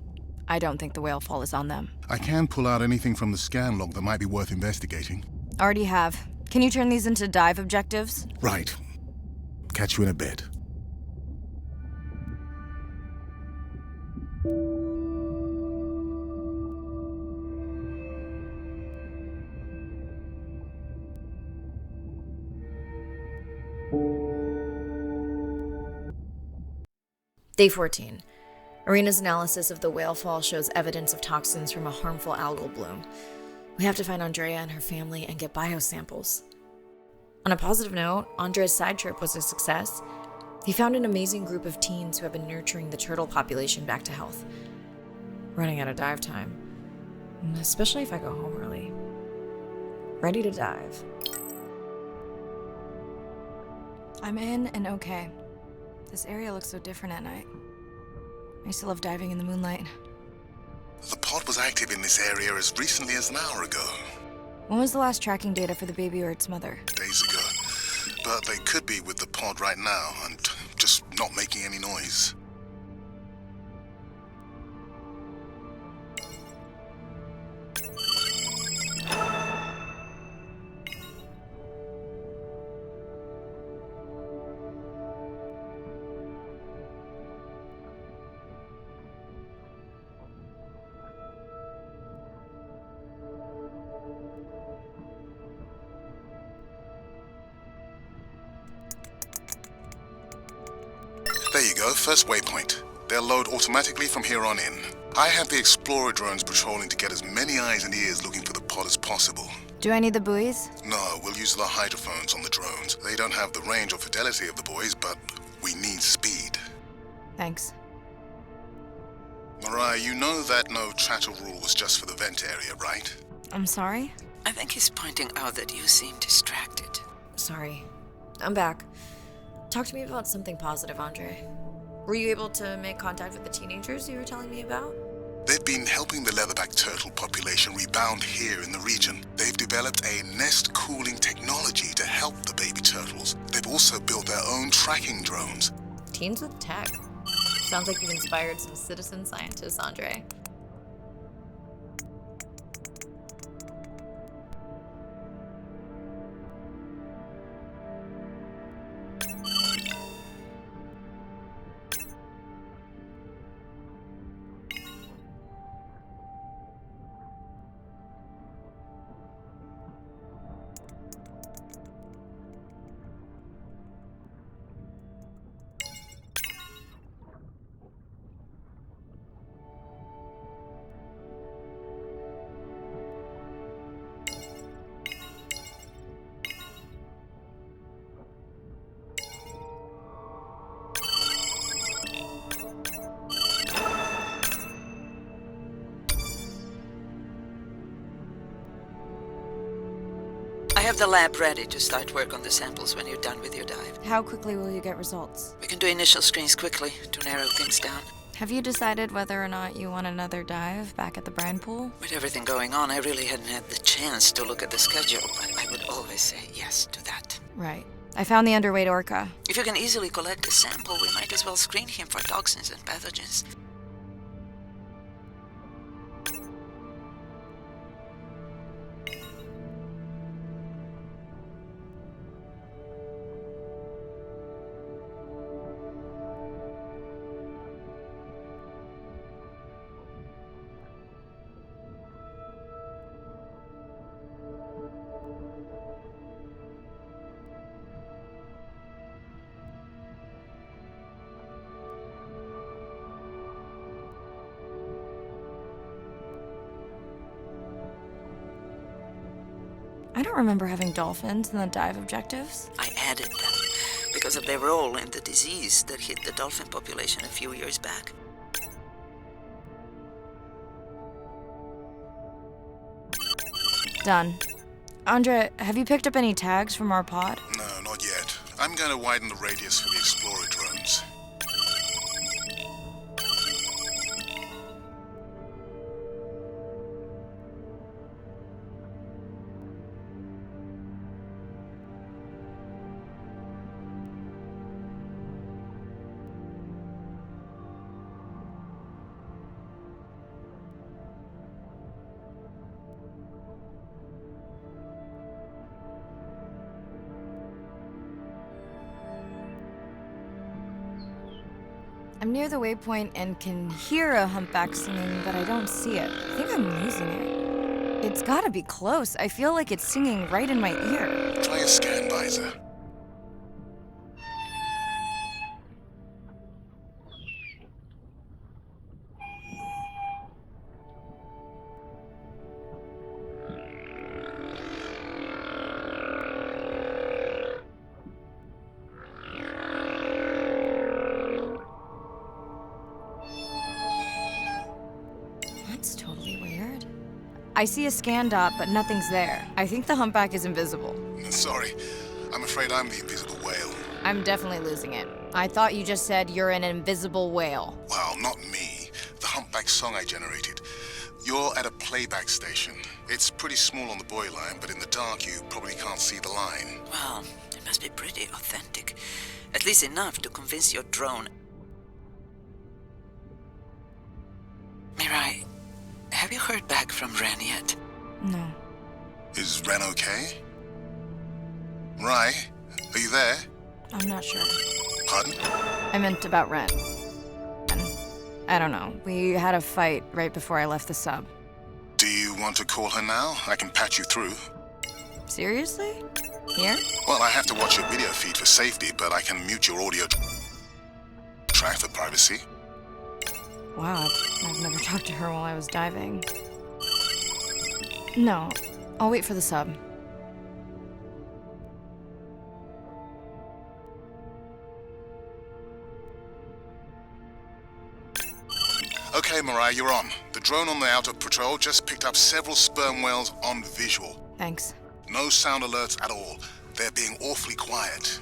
I don't think the whale fall is on them. I can pull out anything from the scan log that might be worth investigating. Already have. Can you turn these into dive objectives? Right. Catch you in a bit. Day 14. Arena's analysis of the whale fall shows evidence of toxins from a harmful algal bloom. We have to find Andrea and her family and get biosamples. On a positive note, Andrea's side trip was a success. He found an amazing group of teens who have been nurturing the turtle population back to health. Running out of dive time. especially if I go home early. Ready to dive. I'm in and okay. This area looks so different at night. I used to love diving in the moonlight. The pod was active in this area as recently as an hour ago. When was the last tracking data for the baby or its mother? Days ago. But they could be with the pod right now and just not making any noise. There you go, first waypoint. They'll load automatically from here on in. I have the Explorer drones patrolling to get as many eyes and ears looking for the pod as possible. Do I need the buoys? No, we'll use the hydrophones on the drones. They don't have the range or fidelity of the buoys, but we need speed. Thanks. Mariah, you know that no chatter rule was just for the vent area, right? I'm sorry? I think he's pointing out that you seem distracted. Sorry. I'm back. Talk to me about something positive, Andre. Were you able to make contact with the teenagers you were telling me about? They've been helping the leatherback turtle population rebound here in the region. They've developed a nest cooling technology to help the baby turtles. They've also built their own tracking drones. Teens with tech. Sounds like you've inspired some citizen scientists, Andre. I have the lab ready to start work on the samples when you're done with your dive. How quickly will you get results? We can do initial screens quickly to narrow things down. Have you decided whether or not you want another dive back at the brine pool? With everything going on, I really hadn't had the chance to look at the schedule, but I would always say yes to that. Right. I found the underweight orca. If you can easily collect a sample, we might as well screen him for toxins and pathogens. I don't remember having dolphins in the dive objectives. I added them because of their role in the disease that hit the dolphin population a few years back. Done. Andre, have you picked up any tags from our pod? No, not yet. I'm going to widen the radius for the Explorer drones. I'm near the waypoint and can hear a humpback singing, but I don't see it. I think I'm losing it. It's gotta be close. I feel like it's singing right in my ear. Try a scan visor. That's totally weird. I see a scan dot, but nothing's there. I think the humpback is invisible. Sorry, I'm afraid I'm the invisible whale. I'm definitely losing it. I thought you just said you're an invisible whale. Well, not me. The humpback song I generated. You're at a playback station. It's pretty small on the buoy line, but in the dark you probably can't see the line. Well, it must be pretty authentic. At least enough to convince your drone. Mirai, have you heard back from Ren yet? No. Is Ren okay? Rai, are you there? I'm not sure. Pardon? I meant about Ren. I don't know. We had a fight right before I left the sub. Do you want to call her now? I can patch you through. Seriously? Here? Well, I have to watch your video feed for safety, but I can mute your audio track for privacy. Wow, I've never talked to her while I was diving. No, I'll wait for the sub. Okay, Mariah, you're on. The drone on the outer patrol just picked up several sperm whales on visual. Thanks. No sound alerts at all. They're being awfully quiet.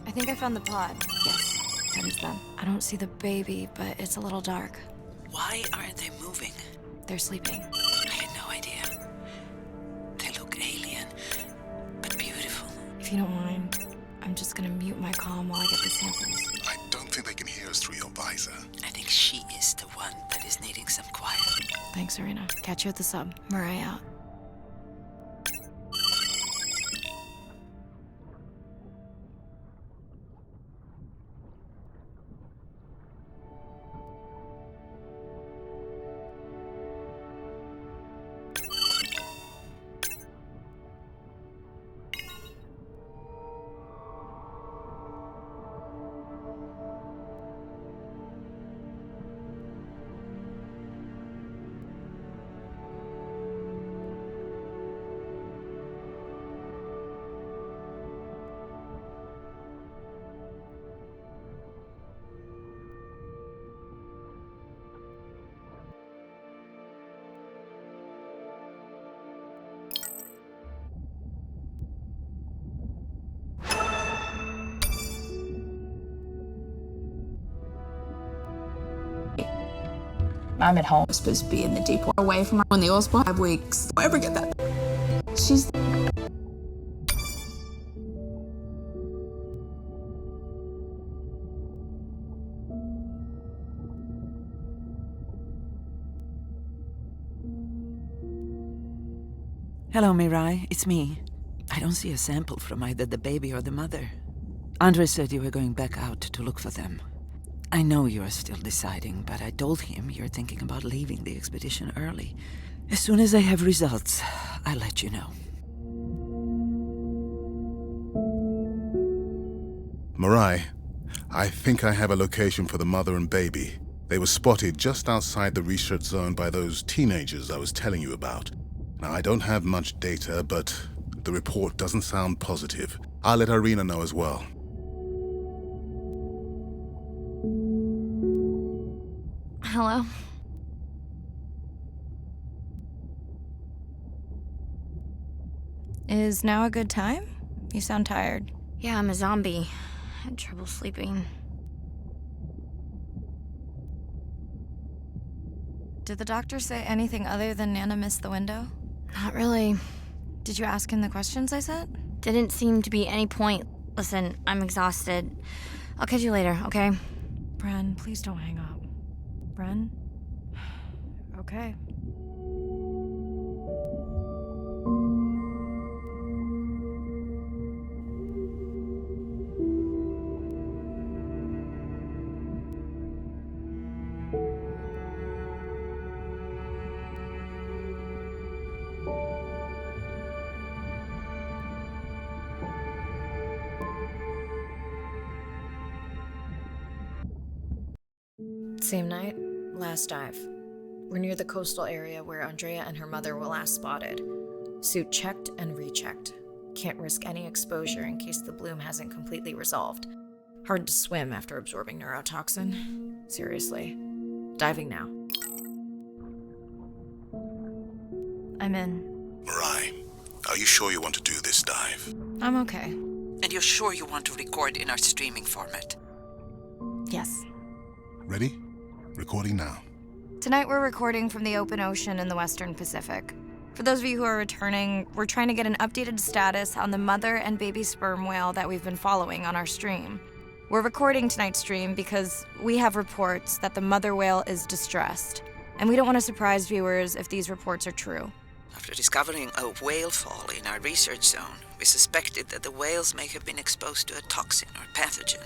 I think I found the pod. Yes, that is them. I don't see the baby, but it's a little dark. Why aren't they moving? They're sleeping. I had no idea. They look alien, but beautiful. If you don't mind, I'm just gonna mute my comm while I get the samples. I don't think they can hear us through your visor. I think she is the one that is needing some quiet. Thanks, Serena. Catch you at the sub. Mariah out. I'm at home. I'm supposed to be in the deep water away from her when the oil spill 5 weeks. Don't ever get that. She's. Hello, Mirai. It's me. I don't see a sample from either the baby or the mother. Andre said you were going back out to look for them. I know you are still deciding, but I told him you're thinking about leaving the expedition early. As soon as I have results, I'll let you know. Mariah, I think I have a location for the mother and baby. They were spotted just outside the research zone by those teenagers I was telling you about. Now, I don't have much data, but the report doesn't sound positive. I'll let Irina know as well. Hello? Is now a good time? You sound tired. Yeah, I'm a zombie. I had trouble sleeping. Did the doctor say anything other than Nana missed the window? Not really. Did you ask him the questions I sent? Didn't seem to be any point. Listen, I'm exhausted. I'll catch you later, okay? Bren, please don't hang up. Bren? Okay. Same night, last dive. We're near the coastal area where Andrea and her mother were last spotted. Suit checked and rechecked. Can't risk any exposure in case the bloom hasn't completely resolved. Hard to swim after absorbing neurotoxin. Seriously. Diving now. I'm in. Mirai, are you sure you want to do this dive? I'm okay. And you're sure you want to record in our streaming format? Yes. Ready? Recording now. Tonight we're recording from the open ocean in the Western Pacific. For those of you who are returning, we're trying to get an updated status on the mother and baby sperm whale that we've been following on our stream. We're recording tonight's stream because we have reports that the mother whale is distressed, and we don't want to surprise viewers if these reports are true. After discovering a whale fall in our research zone, we suspected that the whales may have been exposed to a toxin or pathogen,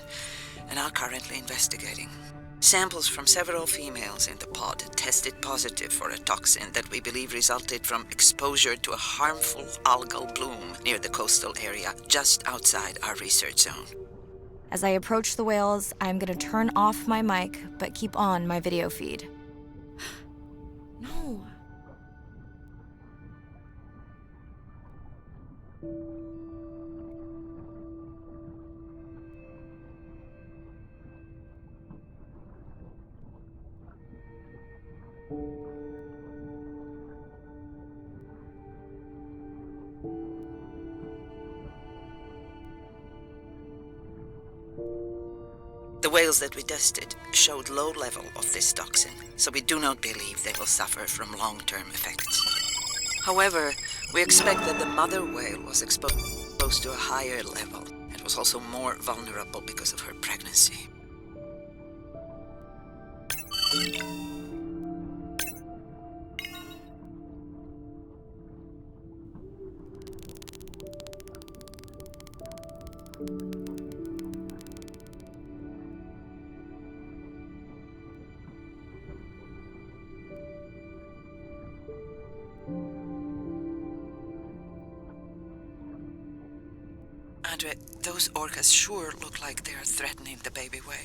and are currently investigating. Samples from several females in the pod tested positive for a toxin that we believe resulted from exposure to a harmful algal bloom near the coastal area just outside our research zone. As I approach the whales, I'm going to turn off my mic, but keep on my video feed. No. The whales that we tested showed low level of this toxin, so we do not believe they will suffer from long-term effects. However, we expect that the mother whale was exposed to a higher level and was also more vulnerable because of her pregnancy. Andre, those orcas sure look like they are threatening the baby whale.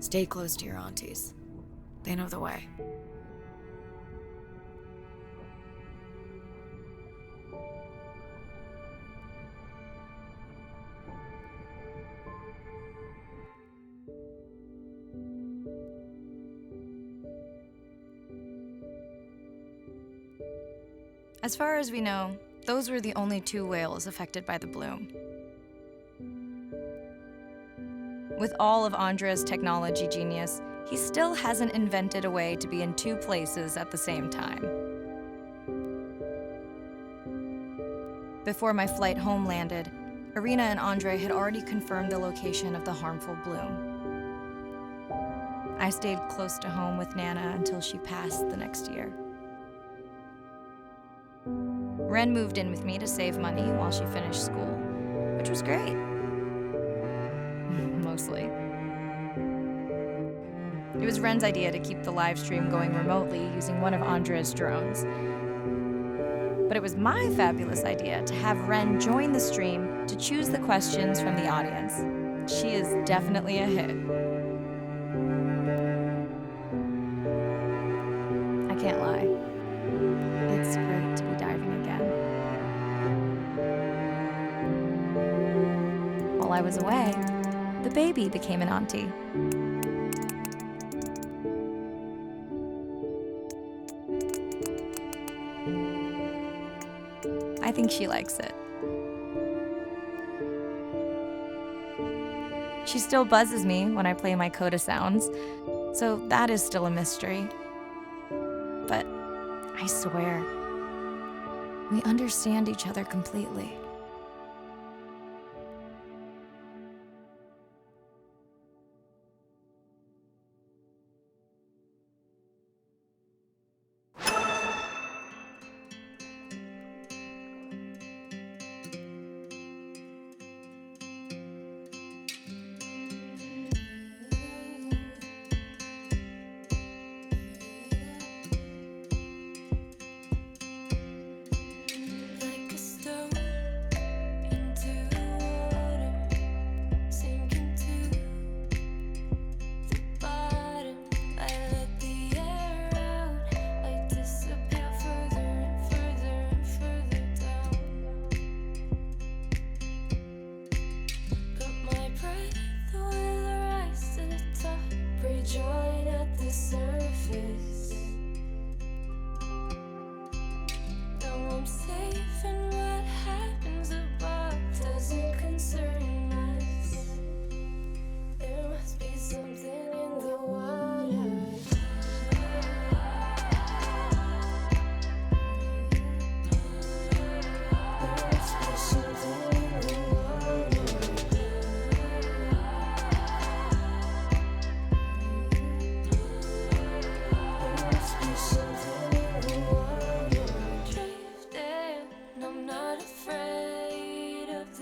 Stay close to your aunties. They know the way. As far as we know, those were the only 2 whales affected by the bloom. With all of Andrea's technology genius, he still hasn't invented a way to be in 2 places at the same time. Before my flight home landed, Irina and Andre had already confirmed the location of the harmful bloom. I stayed close to home with Nana until she passed the next year. Ren moved in with me to save money while she finished school, which was great. Mostly. It was Ren's idea to keep the live stream going remotely using one of Andrea's drones. But it was my fabulous idea to have Ren join the stream to choose the questions from the audience. She is definitely a hit. I can't lie. It's great to be diving again. While I was away, the baby became an auntie. I think she likes it. She still buzzes me when I play my coda sounds, so that is still a mystery. But I swear, we understand each other completely.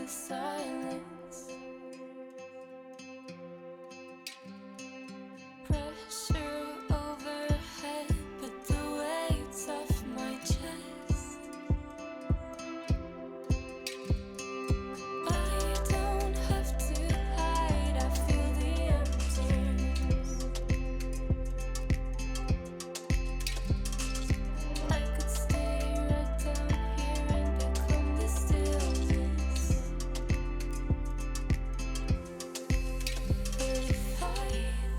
the silence. Pressure overhead, but the weight's off my chest. I don't have to hide, I feel the emptiness. I could stay right down here and become the stillness. But if I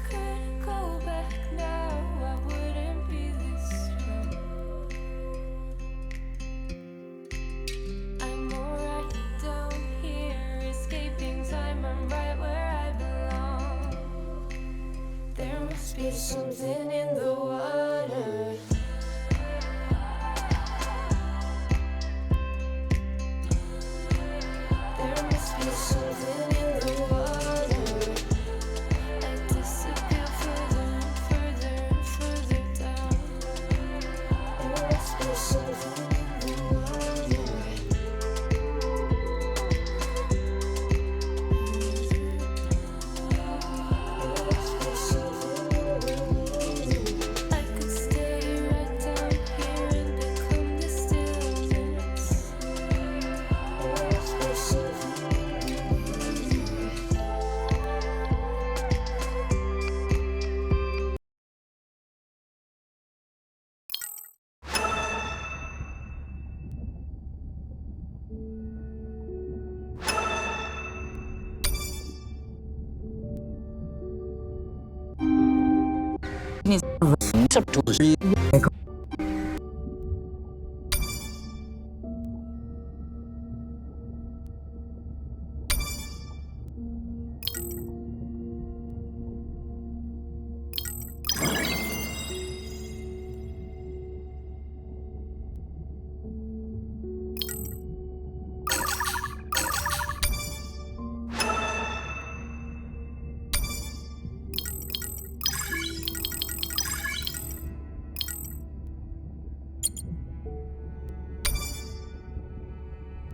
could go back now, I wouldn't be this strong. I'm alright down here, escaping time. I'm right where I belong. There must be something in the water. There must be something in the water. I disappear further and further and further down. There must be something in the water. There must be something in the water. I could stay right down here and become the stillness. There must be something in the Like